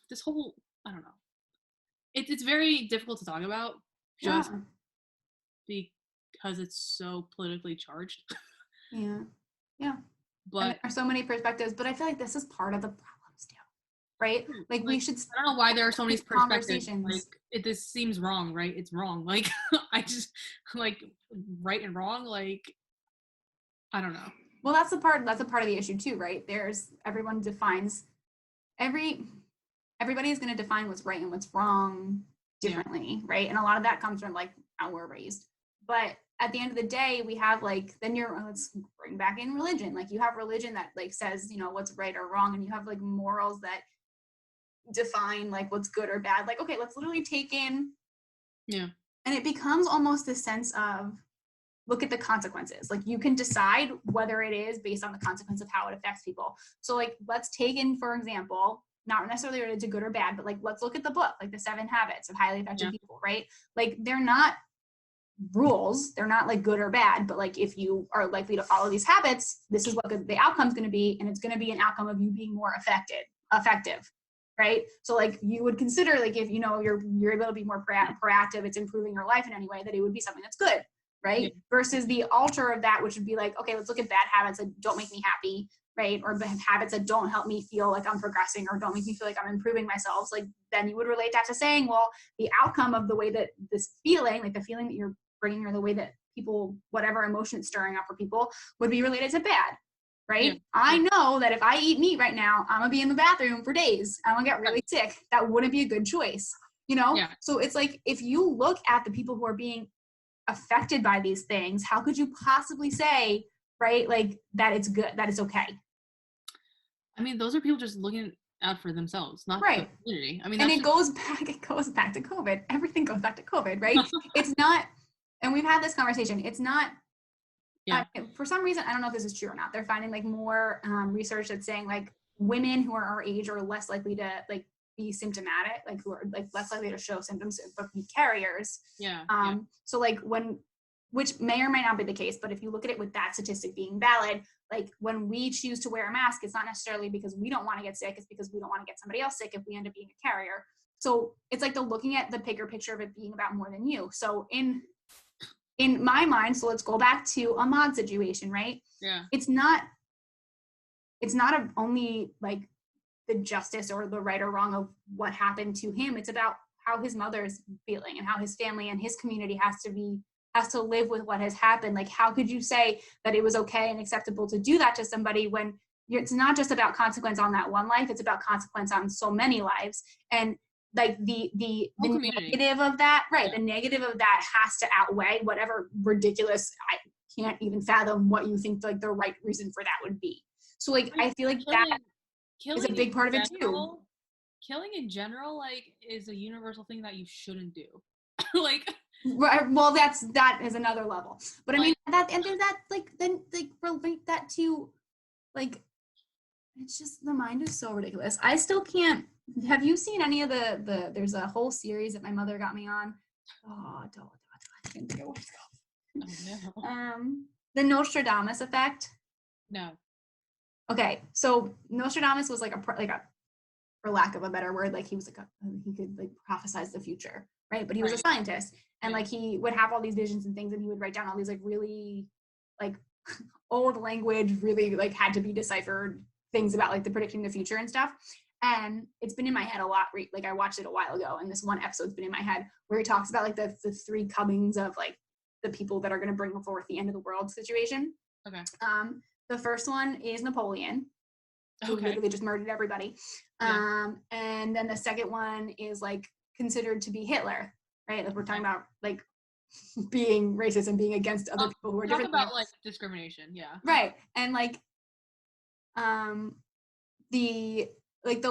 This whole I don't know. It's very difficult to talk about just because it's so politically charged. Yeah. But and there are so many perspectives, but I feel like this is part of the problems too, right? Like we should. I don't know why there are so many perspectives. Like this seems wrong, right? It's wrong. Like I just like right and wrong. Like I don't know. Well, that's a part of the issue too, right? Everybody is going to define what's right and what's wrong differently, right? And a lot of that comes from like how we're raised. But at the end of the day, we have like, let's bring back in religion. Like you have religion that like says, you know, what's right or wrong. And you have like morals that define like what's good or bad. Like, okay, let's literally take in. Yeah. And it becomes almost a sense of, look at the consequences. Like you can decide whether it is based on the consequence of how it affects people. So like, let's take in, for example, not necessarily related to good or bad, but like, let's look at the book, like the 7 Habits of Highly Effective People, right? Like they're not rules, they're not like good or bad, but like if you are likely to follow these habits, this is what the outcome's going to be, and it's going to be an outcome of you being more effective, right? So like you would consider like if you know you're able to be more proactive, it's improving your life in any way, that it would be something that's good, right? Versus the alter of that, which would be like, okay, let's look at bad habits that don't make me happy, right? Or habits that don't help me feel like I'm progressing or don't make me feel like I'm improving myself. Like then you would relate that to saying, well, the outcome of the way that this feeling, like the feeling that you're bringing or the way that people, whatever emotion it's stirring up for people, would be related to bad, right? Yeah. I know that if I eat meat right now, I'm gonna be in the bathroom for days. I'm gonna get really sick. That wouldn't be a good choice, you know? Yeah. So it's like, if you look at the people who are being affected by these things, how could you possibly say, right, like that it's good, that it's okay? I mean, those are people just looking out for themselves, not the community. I mean, and it goes back to COVID. Everything goes back to COVID, right? It's not, and we've had this conversation, it's not, for some reason, I don't know if this is true or not, they're finding like more research that's saying like women who are our age are less likely to like be symptomatic, like who are like less likely to show symptoms but be carriers. So like which may or may not be the case, but if you look at it with that statistic being valid, like when we choose to wear a mask, it's not necessarily because we don't want to get sick, it's because we don't want to get somebody else sick if we end up being a carrier. so it's like the looking at the bigger picture of it being about more than you. So in my mind, so let's go back to Ahmad's situation, right? Yeah. It's not only like the justice or the right or wrong of what happened to him. It's about how his mother's feeling and how his family and his community has to live with what has happened. Like, how could you say that it was okay and acceptable to do that to somebody when it's not just about consequence on that one life, it's about consequence on so many lives. And like the negative of that, right? The negative of that has to outweigh whatever ridiculous, I can't even fathom what you think like the right reason for that would be. So like, I feel like that is a big part of it too. Killing in general, like, is a universal thing that you shouldn't do. Like, right, well, that is another level. But I mean, that and there's that like then like relate that to like, it's just, the mind is so ridiculous. I still can't. Have you seen any of the there's a whole series that my mother got me on. I can't think of what it's called. Oh, no. The Nostradamus effect. No. Okay, so Nostradamus was like a for lack of a better word, like he was like he could like prophesize the future, right? But he was a scientist, and like he would have all these visions and things, and he would write down all these like really like old language, really like had to be deciphered things about like the predicting the future and stuff. And it's been in my head a lot. Like I watched it a while ago, and this one episode's been in my head where he talks about like the three comings of like the people that are going to bring forth the end of the world situation. Okay. The first one is Napoleon, who literally just murdered everybody. And then the second one is like considered to be Hitler, right? Like we're talking about like being racist and being against other people who are different. Talk about like discrimination, yeah. Right. And like the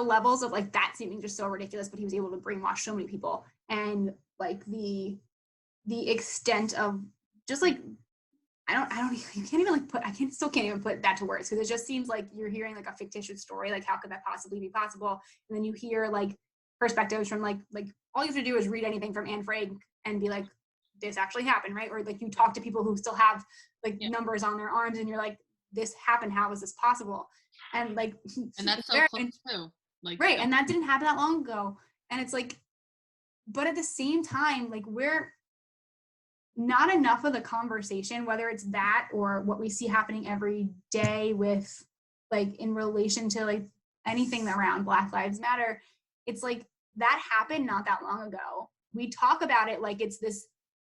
levels of like that seeming just so ridiculous, but he was able to brainwash so many people, and like the extent of just like I still can't even put that to words, because it just seems like you're hearing like a fictitious story. Like, how could that possibly be possible? And then you hear like perspectives from like all you have to do is read anything from Anne Frank and be like, this actually happened, right? Or like you talk to people who still have like numbers on their arms, and you're like, this happened. How is this possible? And like, and that's so close too. Like, right, and that didn't happen that long ago. And it's like, but at the same time, like we're not enough of the conversation, whether it's that or what we see happening every day with like in relation to like anything around Black Lives Matter. It's like that happened not that long ago. We talk about it like it's this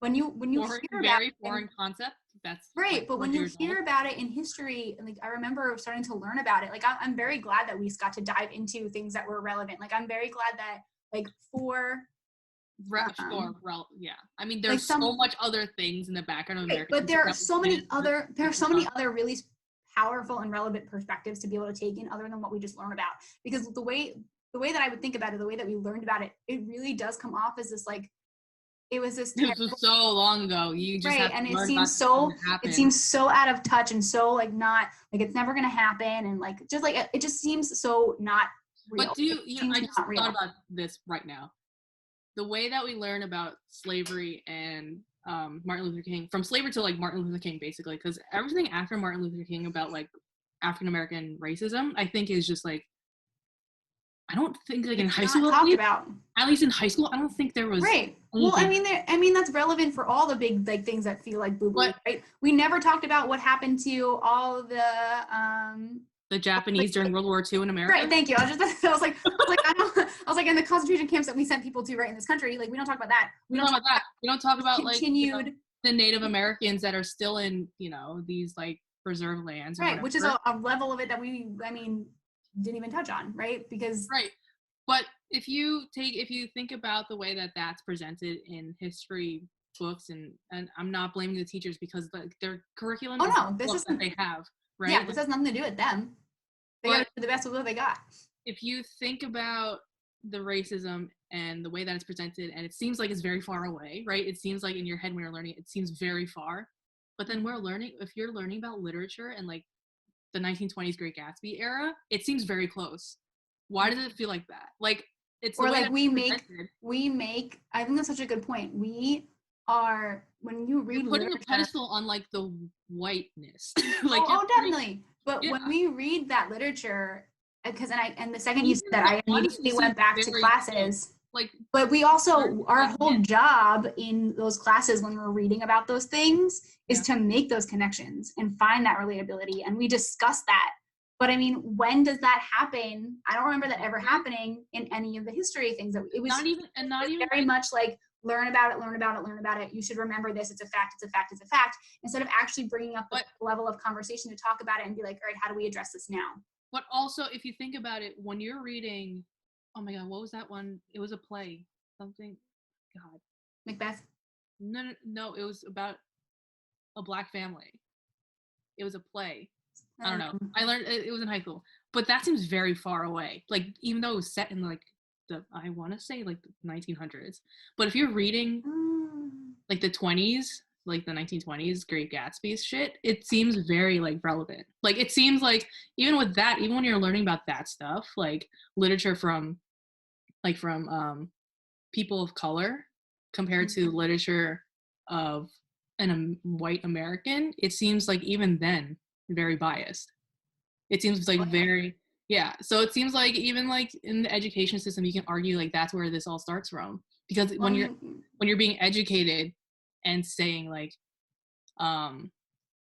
when you hear about very foreign concept. That's right, like but when you hear about it in history, and like I remember starting to learn about it, like I'm very glad that we got to dive into things that were relevant. Like I'm very glad that like yeah. I mean, there's like so much other things in the background of America, but there are so many other really powerful and relevant perspectives to be able to take in other than what we just learned about. Because the way that I would think about it, the way that we learned about it, it really does come off as this like it was so long ago. You just have to and it seems so out of touch and so like not like it's never gonna happen, and like just like it just seems so not real. But I just thought about this right now. The way that we learn about slavery and Martin Luther King, from slavery to like Martin Luther King, basically, because everything after Martin Luther King about like African American racism, I think is just like, I don't think like in high school, at least in high school, I don't think there was right. Well, I mean that's relevant for all the big like things that feel like boo-boo, right? We never talked about what happened to all the Japanese during World War II in America. Right, thank you. I was like in the concentration camps that we sent people to right in this country. Like we don't talk about that. We don't talk about like the Native Americans that are still in these like preserved lands. Right, which is a level of it that we didn't even touch on, right? Because right, but if you think about the way that that's presented in history books, and I'm not blaming the teachers because their curriculum is that they have. Right? Yeah, this has nothing to do with them. They got to do the best with what they got. If you think about the racism and the way that it's presented, and it seems like it's very far away, right? It seems like in your head when you're learning, it seems very far. But then if you're learning about literature and like the 1920s Great Gatsby era, it seems very close. Why does it feel like that? Like it's or like we make. I think that's such a good point. We are when you read you're putting literature, a pedestal on like the whiteness. like definitely. But when we read that literature, because and the second you said that, I immediately went back to classes. like. But we also, our whole job in those classes when we're reading about those things is to make those connections and find that relatability, and we discuss that. But I mean, when does that happen? I don't remember that ever happening in any of the history things. That it was not even very much like learn about it. You should remember this. It's a fact. Instead of actually bringing up the level of conversation to talk about it and be like, all right, how do we address this now? But also, if you think about it, when you're reading, oh my God, what was that one? It was a play, something. God, Macbeth. No, it was about a Black family. It was a play. I don't know. I learned it was in high school, but that seems very far away. Like, even though it was set in like I want to say like the 1900s, but if you're reading like the 20s, like the 1920s Great Gatsby shit, it seems very like relevant. Like, it seems like even with that, even when you're learning about that stuff, like literature from people of color compared to literature of a white American, it seems like even then very biased. It seems like so it seems like even like in the education system, you can argue like that's where this all starts from, because when you're being educated and saying like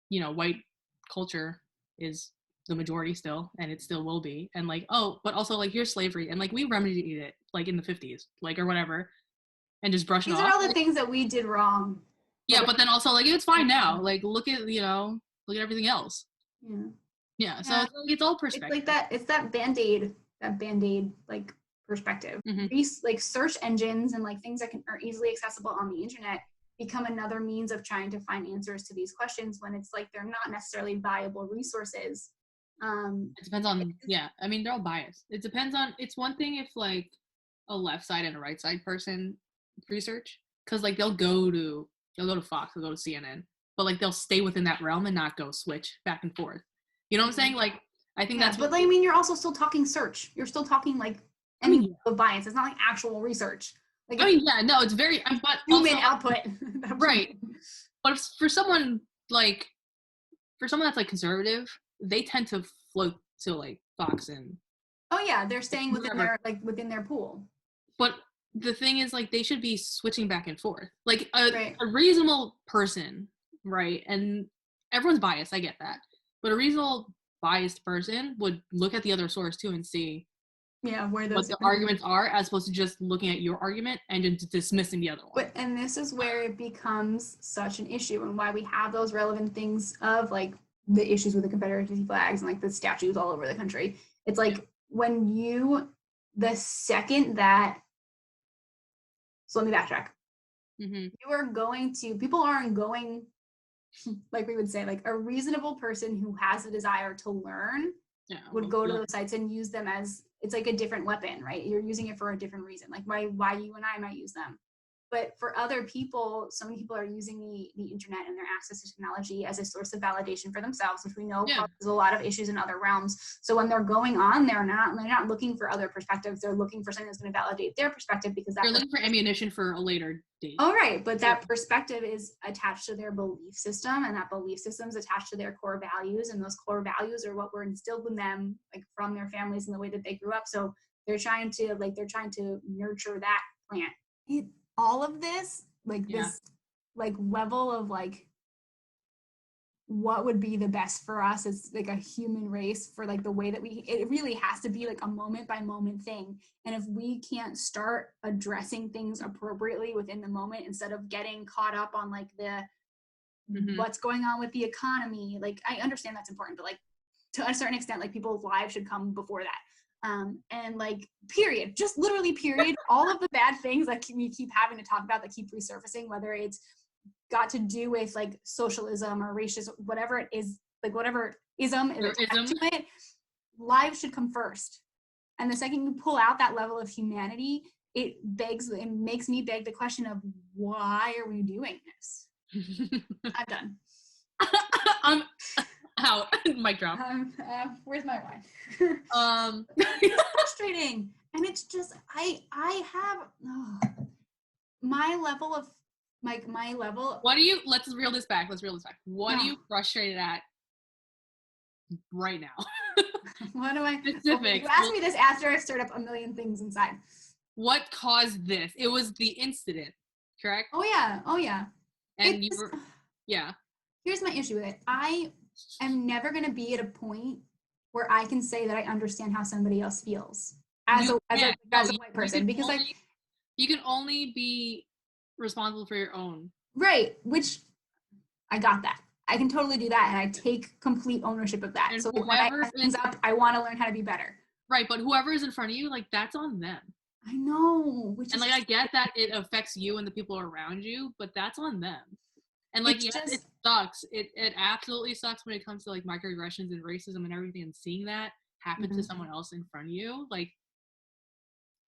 white culture is the majority still, and it still will be, and like, oh, but also like here's slavery, and like we remedied it like in the 50s, like, or whatever, and just brush it off. These are all the things that we did wrong. Yeah, but then also like it's fine now. Like look at everything else. Yeah. So it's all perspective. It's like that. It's that band-aid like perspective. These like search engines and like things that are easily accessible on the internet become another means of trying to find answers to these questions when it's like they're not necessarily viable resources. It depends on I mean, they're all biased. It depends on. It's one thing if like a left side and a right side person research, because like they'll go to Fox, they'll go to CNN, but like they'll stay within that realm and not go switch back and forth. You know what I'm saying? Like, I think that's. But like, I mean, you're also still talking search. You're still talking like any bias. It's not like actual research. Like, it's very but human also, output. Right. But for someone that's like conservative, they tend to float to like Fox and. Oh yeah, they're staying within their pool. But the thing is, like, they should be switching back and forth. Like a reasonable person, right? And everyone's biased. I get that. But a reasonable biased person would look at the other source too and see where those what the arguments are, as opposed to just looking at your argument and just dismissing the other one. And this is where it becomes such an issue, and why we have those relevant things of like the issues with the Confederacy flags and like the statues all over the country. It's like when the second that. So let me backtrack. People aren't going. Like we would say, like a reasonable person who has a desire to learn would go to those sites and use them as, it's like a different weapon, right? You're using it for a different reason, like why you and I might use them. But for other people, so many people are using the internet and their access to technology as a source of validation for themselves, which we know causes a lot of issues in other realms. So when they're going on, they're not looking for other perspectives. They're looking for something that's going to validate their perspective, because they're looking for ammunition for a later date. Oh, right. But that perspective is attached to their belief system, and that belief system is attached to their core values. And those core values are what were instilled in them, like from their families and the way that they grew up. So they're trying to nurture that plant. All of this, this like level of like what would be the best for us as like a human race, for like the way that it really has to be like a moment by moment thing. And if we can't start addressing things appropriately within the moment, instead of getting caught up on like the what's going on with the economy, like I understand that's important, but like to a certain extent, like people's lives should come before that. And like, period, just literally period, all of the bad things that we keep having to talk about, that keep resurfacing, whether it's got to do with like socialism or racism, whatever it is, like whatever ism is attached to it, lives should come first. And the second you pull out that level of humanity, it makes me beg the question of, why are we doing this? I'm done. I'm out. Mic drop. Where's my wine? It's frustrating, and it's just I have my level of my level. What do you? Let's reel this back. What are you frustrated at right now? What do I? Specific. You asked me this after I've stirred up a million things inside. what caused this? It was the incident, correct? Oh yeah. And you were, yeah. Here's my issue with it. I am never going to be at a point where I can say that I understand how somebody else feels as a white person, because you can only be responsible for your own. Right, which I got that. I can totally do that, and I take complete ownership of that. And so when I mess things up, I want to learn how to be better. Right, but whoever is in front of you, like, that's on them. I know. And like, I get that it affects you and the people around you, but that's on them. And like, yes, it sucks. It absolutely sucks when it comes to like microaggressions and racism and everything, and seeing that happen to someone else in front of you. Like,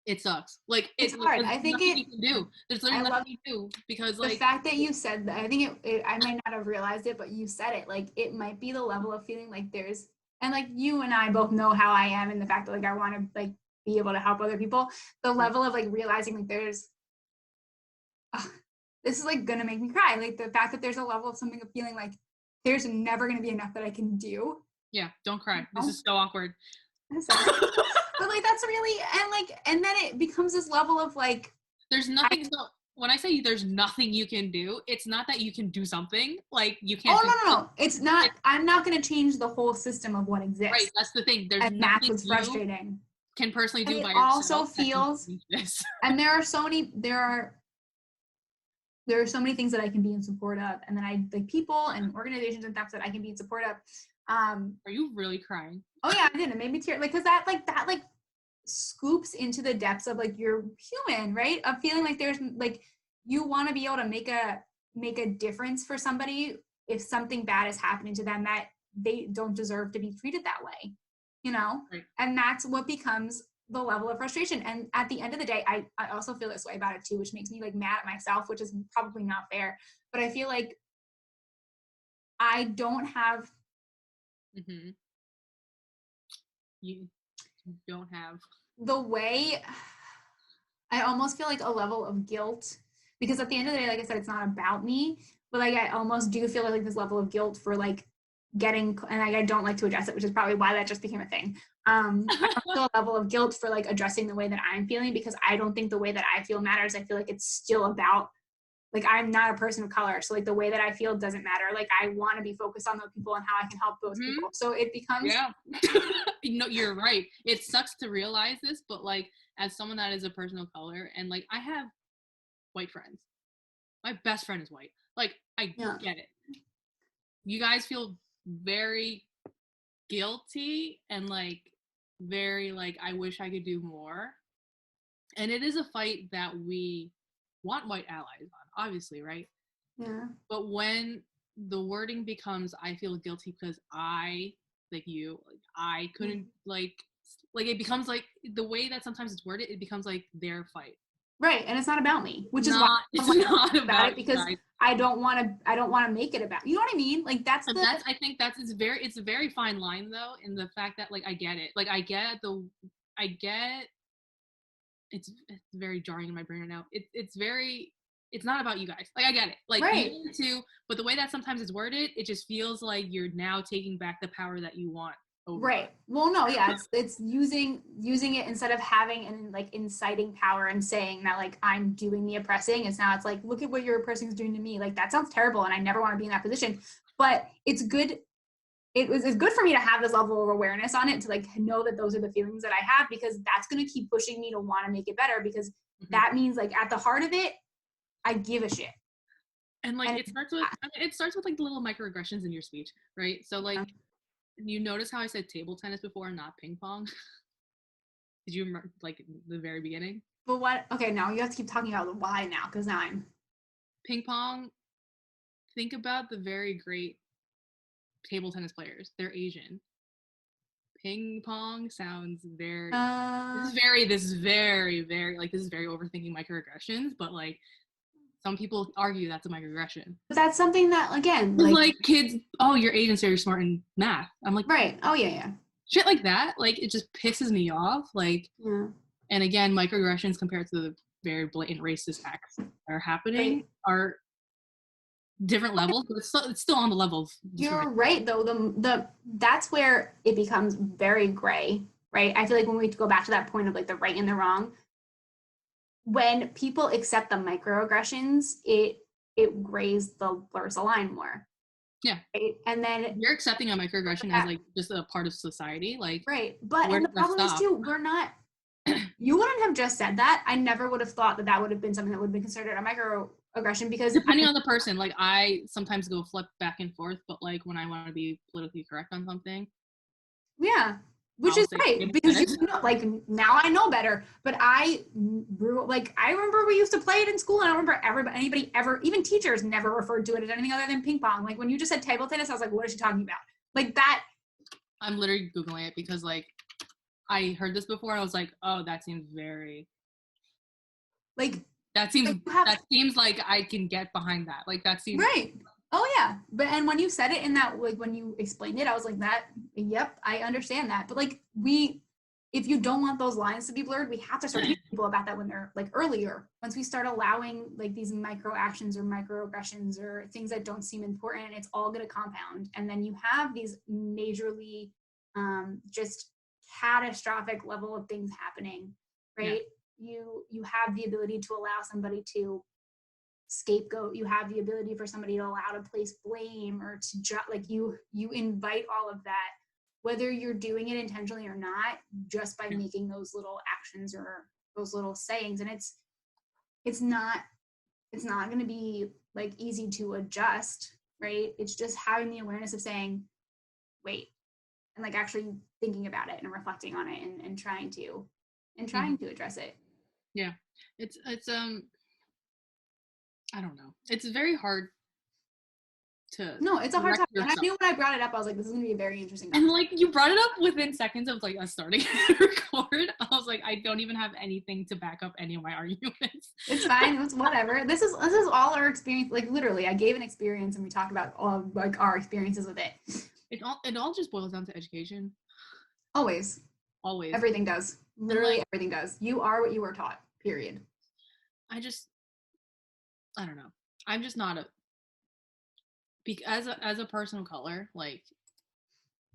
it sucks. Like, it's hard. I think you can do. There's literally nothing you can do, because like the fact that you said that, I think I might not have realized it, but you said it. Like, it might be the level of feeling like there's, and like you and I both know how I am, and the fact that like I want to like be able to help other people. The level of like realizing like there's, this is like gonna make me cry. Like the fact that there's a level of something of feeling like there's never gonna be enough that I can do. Yeah, don't cry. This is so awkward. But like that's really, and then it becomes this level of like there's nothing. When I say there's nothing you can do, it's not that you can do something. Like, you can't. Oh no. It's not. I'm not gonna change the whole system of what exists. Right. That's the thing. There's and that's what's frustrating. Can personally do and by it yourself. Also feels. And there are so many things that I can be in support of, and then I like people and organizations and stuff that I can be in support of. Are you really crying? Oh yeah, I did. It made me tear, like, because that scoops into the depths of like you're human, right? Of feeling like there's like you want to be able to make a difference for somebody if something bad is happening to them that they don't deserve to be treated that way, you know? Right. And that's what becomes the level of frustration. And at the end of the day, I also feel this way about it too, which makes me like mad at myself, which is probably not fair. But I feel like I don't have. Mm-hmm. You don't have the way. I almost feel like a level of guilt, because at the end of the day, like I said, it's not about me, but like I almost do feel like this level of guilt for like getting, and I don't like to address it, which is probably why that just became a thing. I feel a level of guilt for like addressing the way that I'm feeling, because I don't think the way that I feel matters. I feel like it's still about, like, I'm not a person of color, so like the way that I feel doesn't matter. Like, I want to be focused on those people and how I can help those people. So it becomes No, you're right. It sucks to realize this, but like, as someone that is a person of color, and like I have white friends, my best friend is white. Like, I get it. You guys feel very guilty and like very like, I wish I could do more. And it is a fight that we want white allies on, obviously, right? Yeah. But when the wording becomes, I feel guilty because I, like you, like I couldn't like it becomes like the way that sometimes it's worded, it becomes like their fight. Right, and it's not about me, which is why it's not about it, because I don't want to make it about, you know what I mean? Like I think it's a very fine line though, in the fact that like I get it. Like I get it's very jarring in my brain right now. It's not about you guys. Like I get it. Like right. You need to, but the way that sometimes it's worded, it just feels like you're now taking back the power that you want. Right. Well, no, yeah, it's using it instead of having and like inciting power and saying that like I'm doing the oppressing. It's like, look at what your oppressing is doing to me. Like that sounds terrible, and I never want to be in that position. But it's good. It's good for me to have this level of awareness on it, to like know that those are the feelings that I have, because that's going to keep pushing me to want to make it better, because that means like at the heart of it, I give a shit. And like it starts with like the little microaggressions in your speech, right? So like. You notice how I said table tennis before and not ping pong? Did you remember, like, the very beginning? But what? Okay, now you have to keep talking about the why now, because now I'm... Ping pong, think about the very great table tennis players. They're Asian. Ping pong sounds very... This is very, like, this is very overthinking microaggressions, but, like, some people argue that's a microaggression. But that's something that, again, like kids, oh, you're Asian, so you're smart in math. I'm like, right. Oh, yeah. Shit like that, like, it just pisses me off. Like, and again, microaggressions compared to the very blatant racist acts that are happening are different levels, but it's still on the level of... You're right, though. That's where it becomes very gray, right? I feel like when we go back to that point of, like, the right and the wrong, when people accept the microaggressions, it blurs the line more. Yeah. Right? And then you're accepting a microaggression as like just a part of society, like right. But and the problem is too, we're not you wouldn't have just said that. I never would have thought that would have been something that would have been considered a microaggression, because depending on the person, like I sometimes go flip back and forth, but like when I want to be politically correct on something, yeah, which is right, because you know, like now I know better. But I remember we used to play it in school, and I remember anybody ever, even teachers, never referred to it as anything other than ping pong. Like when you just said table tennis, I was like, what is she talking about? Like that. I'm literally Googling it because like I heard this before and I was like, oh, that seems very like that seems like I can get behind that. Like that seems right. Oh yeah. But and when you said it in that, like when you explained it, I was like, that, yep, I understand that. But like if you don't want those lines to be blurred, we have to start teaching people about that when they're like earlier. Once we start allowing like these micro actions or microaggressions or things that don't seem important, it's all going to compound. And then you have these majorly just catastrophic level of things happening, right? Yeah. You have the ability to allow somebody to scapegoat. You have the ability for somebody to allow to place blame or to like you invite all of that, whether you're doing it intentionally or not, just by making those little actions or those little sayings. And it's not going to be like easy to adjust, right? It's just having the awareness of saying, wait, and like actually thinking about it and reflecting on it and trying to to address it. Yeah. It's I don't know. It's very hard to. No, it's a hard topic. And I knew when I brought it up, I was like, this is going to be a very interesting topic. And like you brought it up within seconds of like us starting to record. I was like, I don't even have anything to back up any of my arguments. It's fine. It's whatever. This is all our experience. Like literally, I gave an experience and we talked about all like our experiences with it. It all just boils down to education. Always. Everything does. Literally like, everything does. You are what you were taught. Period. I don't know. I'm just not as a person of color, like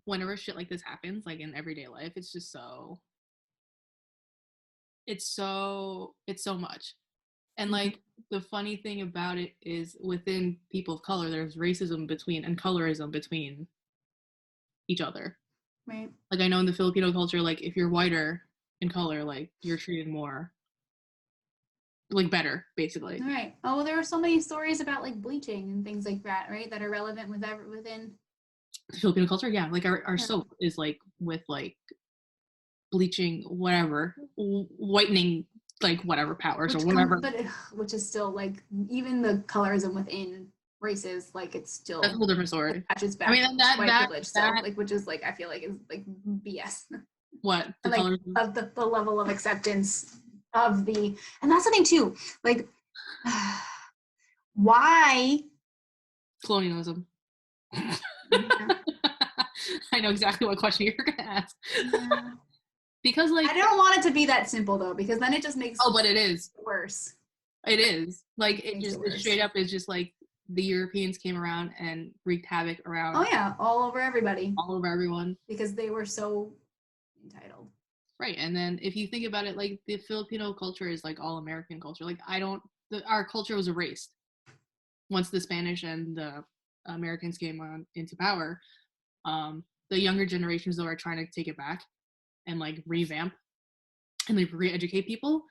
whenever shit like this happens, like in everyday life, it's just it's so much. And like the funny thing about it is within people of color, there's racism between and colorism between each other. Right. Like I know in the Filipino culture, like if you're whiter in color, like you're treated more like better, basically. All right. Oh, well, there are so many stories about like bleaching and things like that, right? That are relevant within the Filipino culture. Yeah, like our soap is like with like bleaching, whatever, whitening, like whatever powers or whatever. Which is still like even the colorism within races, like it's still that's a whole different story. Back, I mean, that privilege, so like which is like I feel like is like BS. What the like of the level of acceptance of the, and that's the thing too, like why colonialism. Yeah. I know exactly what question you're gonna ask. Yeah. Because like I don't want it to be that simple though, because then it just makes but it is worse. It is like it just straight up is just like the Europeans came around and wreaked havoc around. Oh yeah, all over everybody, all over everyone, because they were so entitled. Right. And then if you think about it, like the Filipino culture is like all American culture. Like our culture was erased once the Spanish and the Americans came into power. The younger generations though are trying to take it back and like revamp and like re-educate people.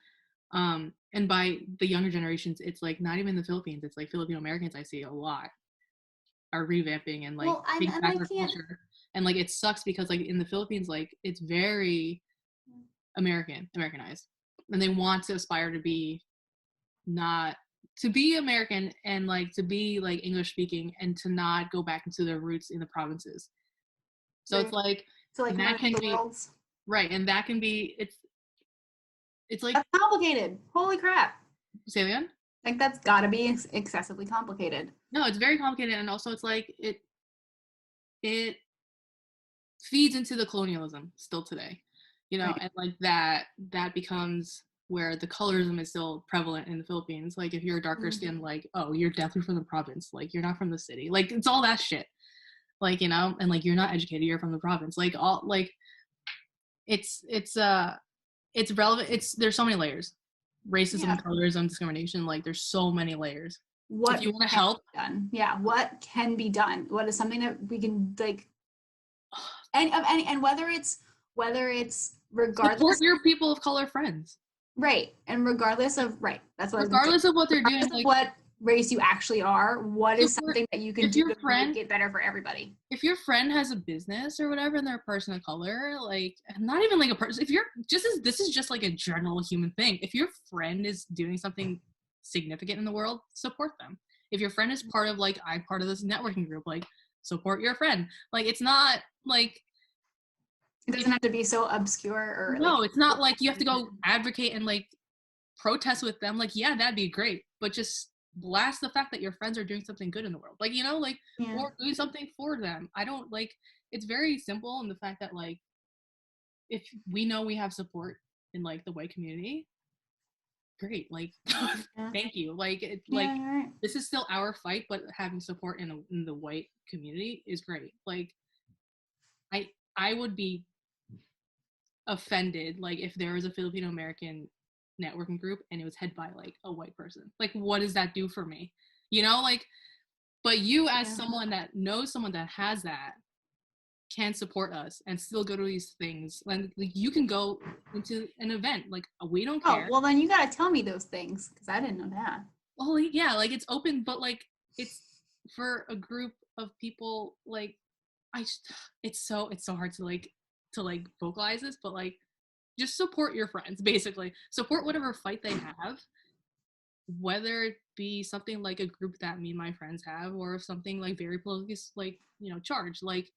And by the younger generations, it's like not even the Philippines, it's like Filipino Americans I see a lot are revamping and like taking back their culture. And like it sucks because like in the Philippines, like it's very Americanized, and they want to aspire to be not to be American and like to be like English speaking and to not go back into their roots in the provinces. So it's like that can be right, and that can be it's like that's complicated. Holy crap! Say again? Like that's got to be excessively complicated. No, it's very complicated, and also it's like it feeds into the colonialism still today. You know, right. And like that becomes where the colorism is still prevalent in the Philippines. Like if you're darker skin, like, oh, you're definitely from the province. Like you're not from the city. Like it's all that shit. Like, you know, and like you're not educated, you're from the province. Like all like it's relevant. There's so many layers. racism, colorism, discrimination, like there's so many layers. What if you want to help, done? Yeah, what can be done? What is something that we can like, and whether it's regardless, support your people of color friends, right? And regardless of that's what regardless of what they're doing, like what race you actually are, what is something that you can do to make it better for everybody? If your friend has a business or whatever and they're a person of color, like not even like a person, if you're this is just like a general human thing. If your friend is doing something significant in the world, support them. If your friend is part of like I'm part of this networking group, like support your friend. Like it's not like it doesn't have to be so obscure or no, it's not like you have to go advocate and like protest with them. Like yeah, that'd be great, but just blast the fact that your friends are doing something good in the world, like you know, like or doing something for them. I don't like it's very simple in the fact that like if we know we have support in like the white community, great, like thank you, like it like this is still our fight, but having support in the white community is great. Like I would be offended like if there was a Filipino American networking group and it was head by like a white person. Like what does that do for me, you know? Like but you as someone that knows someone that has that can support us and still go to these things, and like you can go into an event, like we don't care. Well then you gotta tell me those things because I didn't know that. Well yeah, like it's open, but like it's for a group of people. Like it's so hard to vocalize this, but like just support your friends, basically support whatever fight they have, whether it be something like a group that me and my friends have or something like very politically like you know charged. Like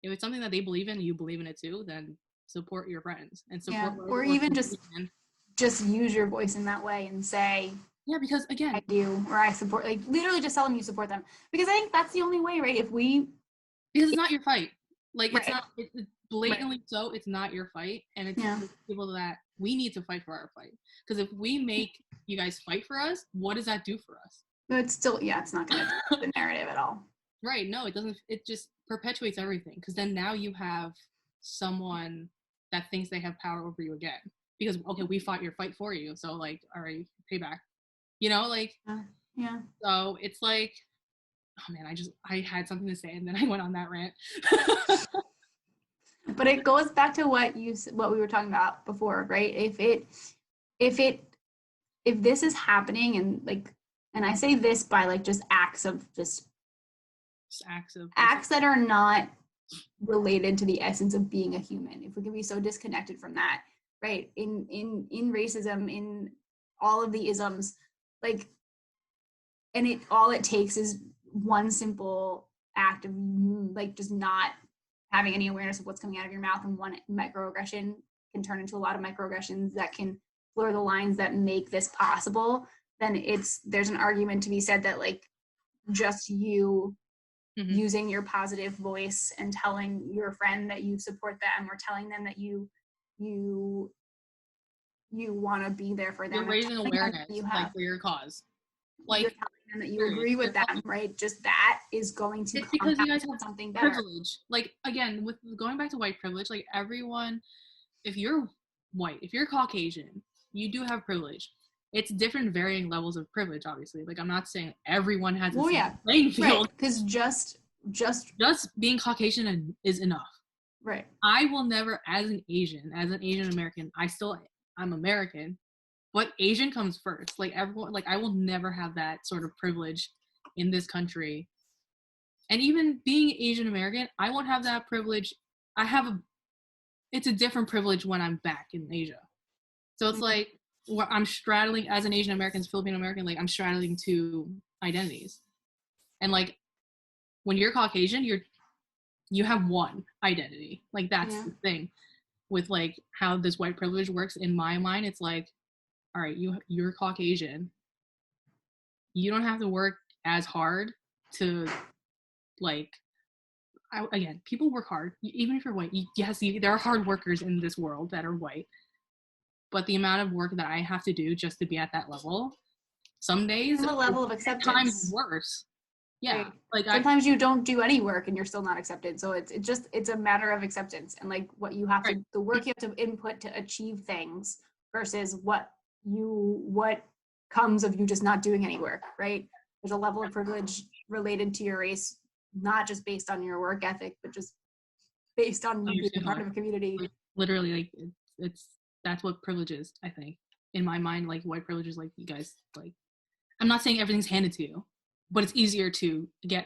if it's something that they believe in and you believe in it too, then support your friends and support or even just use your voice in that way and say because again I do or I support, like literally just tell them you support them, because I think that's the only way, right? Because it's not your fight, like it's not it's blatantly so it's not your fight, and it's people that we need to fight for our fight, because if we make you guys fight for us, what does that do for us? No, it's still it's not gonna do the narrative at all. Right, no, it doesn't. It just perpetuates everything, because then now you have someone that thinks they have power over you again because okay, we fought your fight for you, so like all right, payback, you know, like so it's like oh man, I had something to say and then I went on that rant. But it goes back to what we were talking about before, right? If this is happening and like, and I say this by like just acts that are not related to the essence of being a human, if we can be so disconnected from that, right? In racism, in all of the isms, like, and all it takes is one simple act of like just not having any awareness of what's coming out of your mouth, and one microaggression can turn into a lot of microaggressions that can blur the lines that make this possible. Then there's an argument to be said that like just you using your positive voice and telling your friend that you support them, or telling them that you want to be there for them, you're raising awareness like for your cause, like you're telling them that you agree with them, right? Just that is going to it's because you guys have something better. Privilege. Like again, with going back to white privilege, like everyone, if you're white, if you're Caucasian, you do have privilege. It's different varying levels of privilege, obviously. Like I'm not saying everyone has the same playing field, because just being Caucasian is enough, right? I will never, as an Asian American, I'm American, but Asian comes first. Like everyone, like I will never have that sort of privilege in this country. And even being Asian American, I won't have that privilege. It's a different privilege when I'm back in Asia. So it's like I'm straddling, as an Asian American, Filipino American, like I'm straddling two identities. And like when you're Caucasian, you have one identity. Like that's the thing with like how this white privilege works in my mind. It's like, all right, you're Caucasian. You don't have to work as hard to like. Again, people work hard, even if you're white. Yes, there are hard workers in this world that are white, but the amount of work that I have to do just to be at that level, some days, the level of acceptance, times worse. Yeah, right. Like sometimes you don't do any work and you're still not accepted. So it's a matter of acceptance and like what you have to, the work you have to input to achieve things versus what what comes of you just not doing any work, right? There's a level of privilege related to your race, not just based on your work ethic, but just based on you being part of a community. Like, literally, like it's that's what privilege is, I think. In my mind, like white privilege is like you guys like. I'm not saying everything's handed to you, but it's easier to get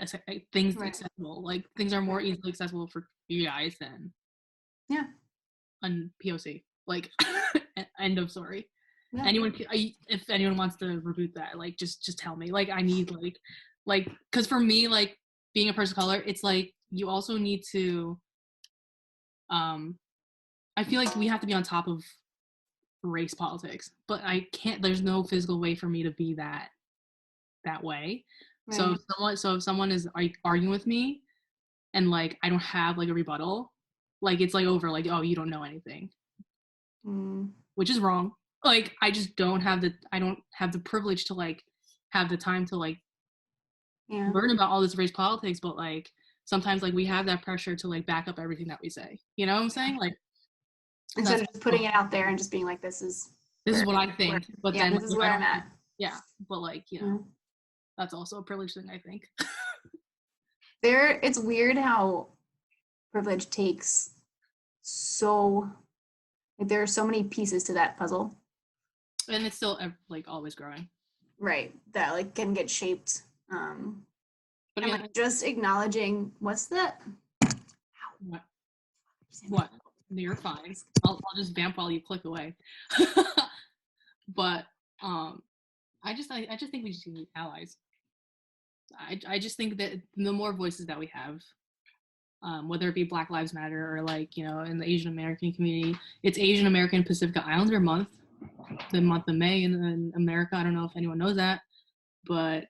things accessible. Like things are more easily accessible for you guys than on POC. Like end of story. Yeah. If anyone wants to reboot that, like just tell me. Like I need like because for me, like being a person of color, it's like you also need to. I feel like we have to be on top of race politics, but I can't. There's no physical way for me to be that way. Right. So if someone is arguing with me, and like I don't have like a rebuttal, like it's like over. Like oh, you don't know anything, which is wrong. Like I just don't have the privilege to like have the time to like learn about all this race politics, but like sometimes like we have that pressure to like back up everything that we say. You know what I'm saying? Like instead of just putting it out there and just being like this is what I think, but then this is where I'm at. Yeah, but like you know, that's also a privilege thing, I think. It's weird how privilege takes there are so many pieces to that puzzle, and it's still like always growing, right? That like can get shaped. But and, like, just acknowledging what's that? What? You're fine. I'll just vamp while you click away. But I just think we just need allies. I just think that the more voices that we have, whether it be Black Lives Matter or like, you know, in the Asian American community, it's Asian American Pacific Islander month, the month of May in America. I don't know if anyone knows that, but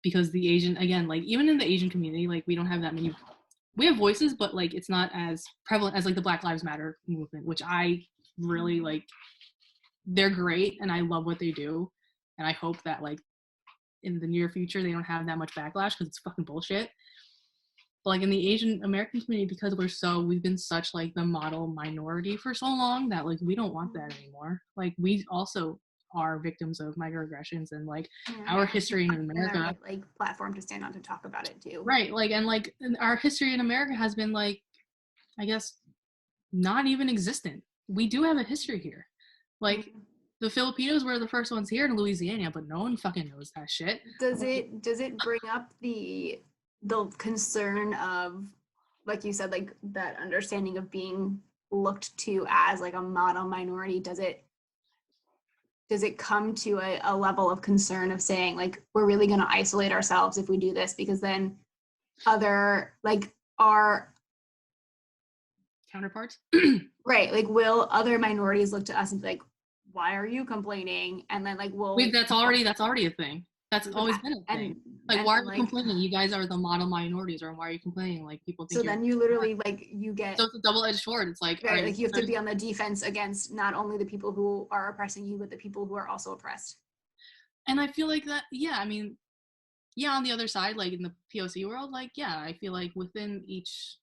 because the Asian, again, like even in the Asian community, like we don't have that many, we have voices, but like it's not as prevalent as like the Black Lives Matter movement, which I really like. They're great and I love what they do, and I hope that like in the near future they don't have that much backlash because it's fucking bullshit. But like in the Asian American community, because we've been such like the model minority for so long that like we don't want that anymore. Like we also are victims of microaggressions and like our history in America, like platform to stand on to talk about it too, right? Like and like our history in America has been like, I guess, not even existent. We do have a history here. Like the Filipinos were the first ones here in Louisiana, but no one fucking knows that shit. Does it bring up the concern of, like you said, like that understanding of being looked to as like a model minority? Does it come to a level of concern of saying like we're really going to isolate ourselves if we do this, because then other like our counterparts right, like will other minorities look to us and be like, why are you complaining? And then like wait, that's already a thing. That's always been a thing. Like why are you complaining? You guys are the model minorities, or why are you complaining? Like people think so then you literally like you get, so it's a double-edged sword. It's like right, like you have to be on the defense against not only the people who are oppressing you, but the people who are also oppressed. And I feel like that, yeah, I mean, yeah, on the other side, like in the POC world, like yeah, I feel like within each,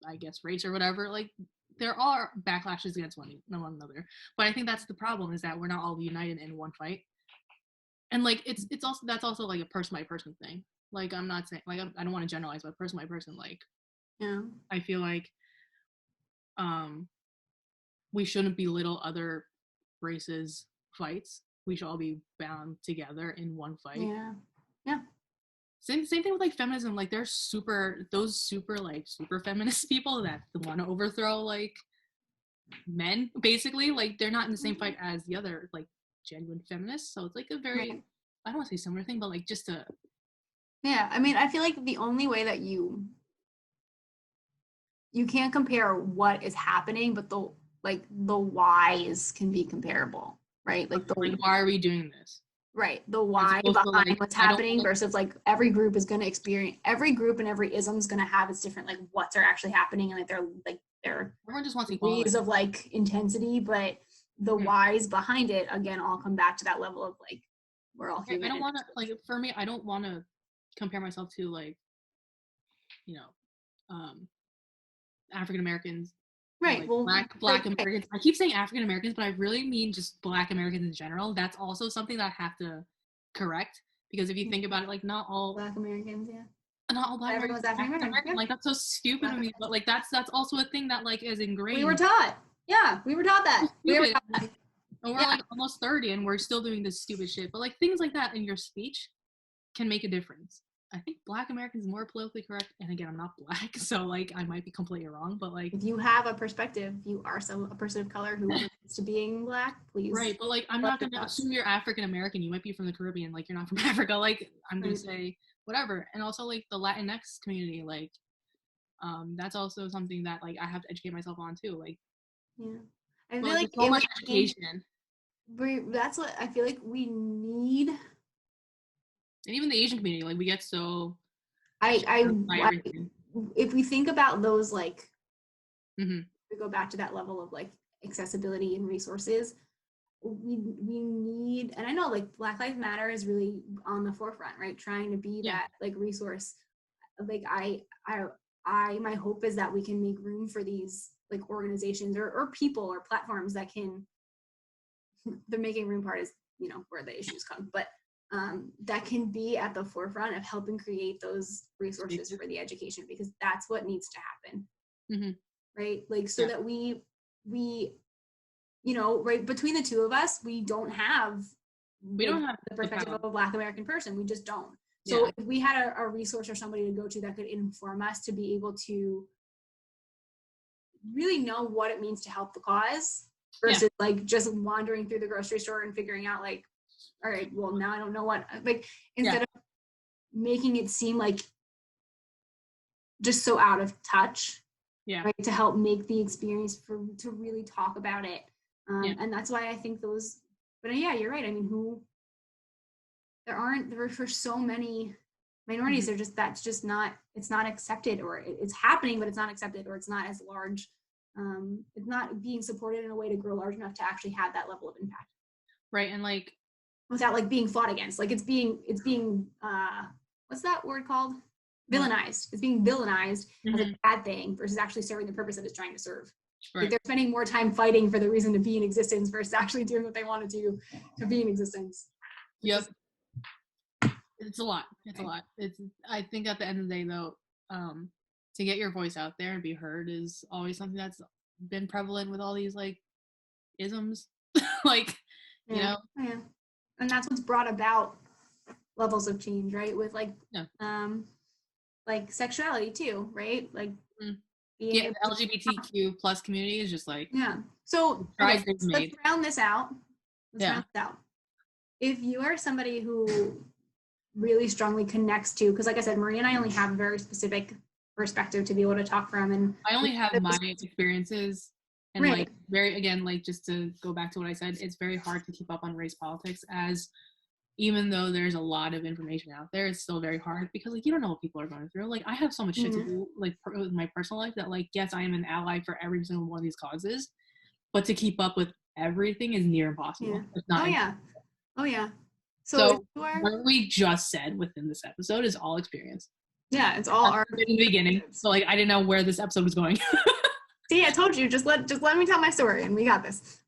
I guess, race or whatever, like there are backlashes against one another. But I think that's the problem, is that we're not all united in one fight. And like it's also, that's also like a person by person thing. Like I'm not saying, like I don't want to generalize, but person by person, like yeah, I feel like we shouldn't belittle other races' fights. We should all be bound together in one fight. Yeah. Same thing with like feminism. Like there's those super feminist people that want to overthrow like men, basically. Like they're not in the same fight as the other like genuine feminists. So it's like a very, I don't want to say similar thing, but like just a. Yeah, I mean, I feel like the only way that you can't compare what is happening, but the whys can be comparable, right? Like why are we doing this? Right, the why behind what's happening versus like every group is going to experience, every group and every ism is going to have its different like what's are actually happening, and like they're everyone just wants degrees of like intensity, but the whys behind it again all come back to that level of like we're all human. I don't want to, like, for me, I don't want to compare myself to like, you know, African Americans Right. Like Well, black Americans. I keep saying African Americans, but I really mean just black Americans in general. That's also something that I have to correct, because if you think about it, like not all Black Americans, yeah. black Everyone's Americans are African American. American. Yeah. Like that's so stupid to me. But like that's also a thing that like is ingrained. We were taught. Yeah, we were taught that. We were taught that. And we're like almost 30 and we're still doing this stupid shit. But like things like that in your speech can make a difference. I think black Americans more politically correct, and again, I'm not black, so like I might be completely wrong, but like if you have a perspective, you are a person of color who relates to being black, please. Right, but like I'm not gonna assume you're African American. You might be from the Caribbean, like you're not from Africa. Like I'm gonna say whatever. And also like the Latinx community, like that's also something that like I have to educate myself on too. Like I feel like so much education. That's what I feel like we need. And even the Asian community, like we get so if we think about those, like we go back to that level of like accessibility and resources, we need, and I know like Black Lives Matter is really on the forefront, right? Trying to be that like resource. Like my hope is that we can make room for these like organizations or people or platforms that can, the making room part is, you know, where the issues come, but that can be at the forefront of helping create those resources for the education, because that's what needs to happen. Right? Like, so that we, you know, right between the two of us, we don't have the perspective of a Black American person. We just don't. So if we had a resource or somebody to go to that could inform us to be able to really know what it means to help the cause versus like just wandering through the grocery store and figuring out like, all right, well now I don't know what, like instead of making it seem like just so out of touch, right, to help make the experience to really talk about it. And that's why I think those, but yeah, you're right. I mean, there are for so many minorities, they're just, that's just not, it's not accepted, or it's happening, but it's not accepted, or it's not as large. It's not being supported in a way to grow large enough to actually have that level of impact. Right. And like, without like being fought against, like it's being what's that word called? Villainized. It's being villainized as a bad thing versus actually serving the purpose that it's trying to serve. Right. Like they're spending more time fighting for the reason to be in existence versus actually doing what they want to do to be in existence. It's a lot. It's a lot. I think at the end of the day though, to get your voice out there and be heard is always something that's been prevalent with all these like isms. Like, you know. And that's what's brought about levels of change, right? With like like sexuality too, right? Like the LGBTQ plus community is just like so let's round this out. If you are somebody who really strongly connects to, because like I said, Maria and I only have a very specific perspective to be able to talk from, and I only have my experiences. And like like just to go back to what I said, it's very hard to keep up on race politics, as even though there's a lot of information out there, it's still very hard because like you don't know what people are going through. Like I have so much shit to do like with my personal life that like, yes, I am an ally for every single one of these causes, but to keep up with everything is near impossible. So what we just said within this episode is all experience. It's all our in the beginning. So like I didn't know where this episode was going. See, I told you, just let me tell my story and we got this.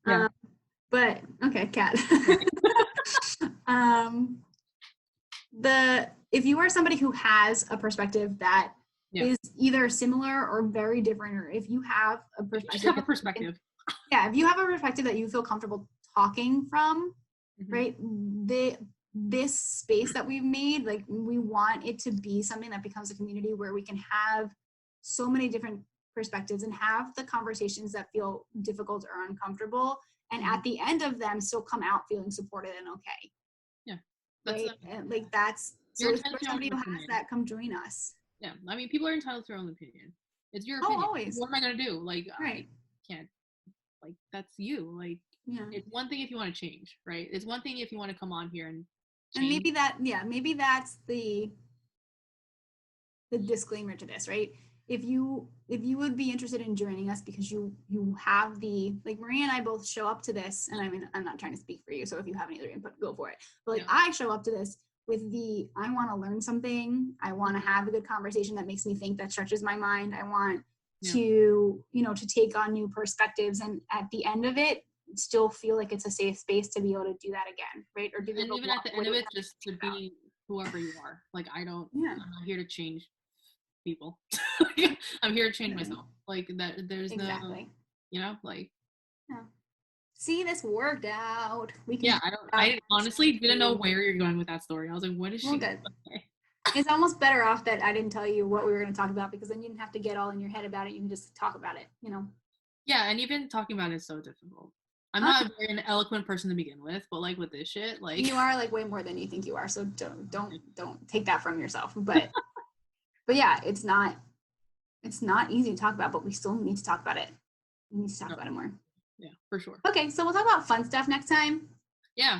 But okay, Kat. If you are somebody who has a perspective that is either similar or very different, or if you have a perspective, if you have a perspective that you feel comfortable talking from, right? This space that we've made, like we want it to be something that becomes a community where we can have so many different perspectives and have the conversations that feel difficult or uncomfortable, and at the end of them still come out feeling supported and okay. Right? And like that's, so if there's somebody who has that, come join us. I mean, people are entitled to their own opinion. It's your opinion. Always. What am I gonna do? Like I can't, like that's you. Like it's one thing if you want to change, right? It's one thing if you want to come on here and change. And maybe that's the disclaimer to this, right? If you would be interested in joining us because you have the, like Maria and I both show up to this, and I mean, I'm not trying to speak for you, so if you have any other input, go for it. But like I show up to this with I want to learn something. I want to have a good conversation that makes me think, that stretches my mind. I want to, you know, to take on new perspectives, and at the end of it, still feel like it's a safe space to be able to do that again, right? Or do and even at the end of it, just to be whoever you are. Like, I'm not here to change people. I'm here to change myself. Like, that there's no, you know, like, see, this worked out. We can I honestly didn't know where you're going with that story. I was like, what is she good. It's almost better off that I didn't tell you what we were going to talk about, because then you didn't have to get all in your head about it. You can just talk about it, you know? Yeah, and even talking about it is so difficult. I'm not an eloquent person to begin with, but like with this shit, like, you are like way more than you think you are. So don't take that from yourself. But yeah, it's not easy to talk about, but we still need to talk about it. We need to talk about it more. Yeah, for sure. Okay, so we'll talk about fun stuff next time. Yeah.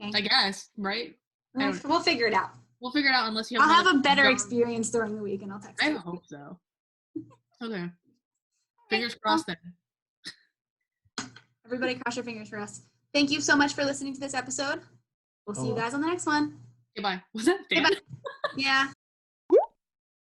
Okay. I guess, right? We'll figure it out. We'll figure it out unless you have I'll have a better experience during the week, and I'll text you. I hope so. Okay. Fingers crossed then. Everybody cross your fingers for us. Thank you so much for listening to this episode. We'll see you guys on the next one. Goodbye. Was that Dan? Goodbye. Yeah.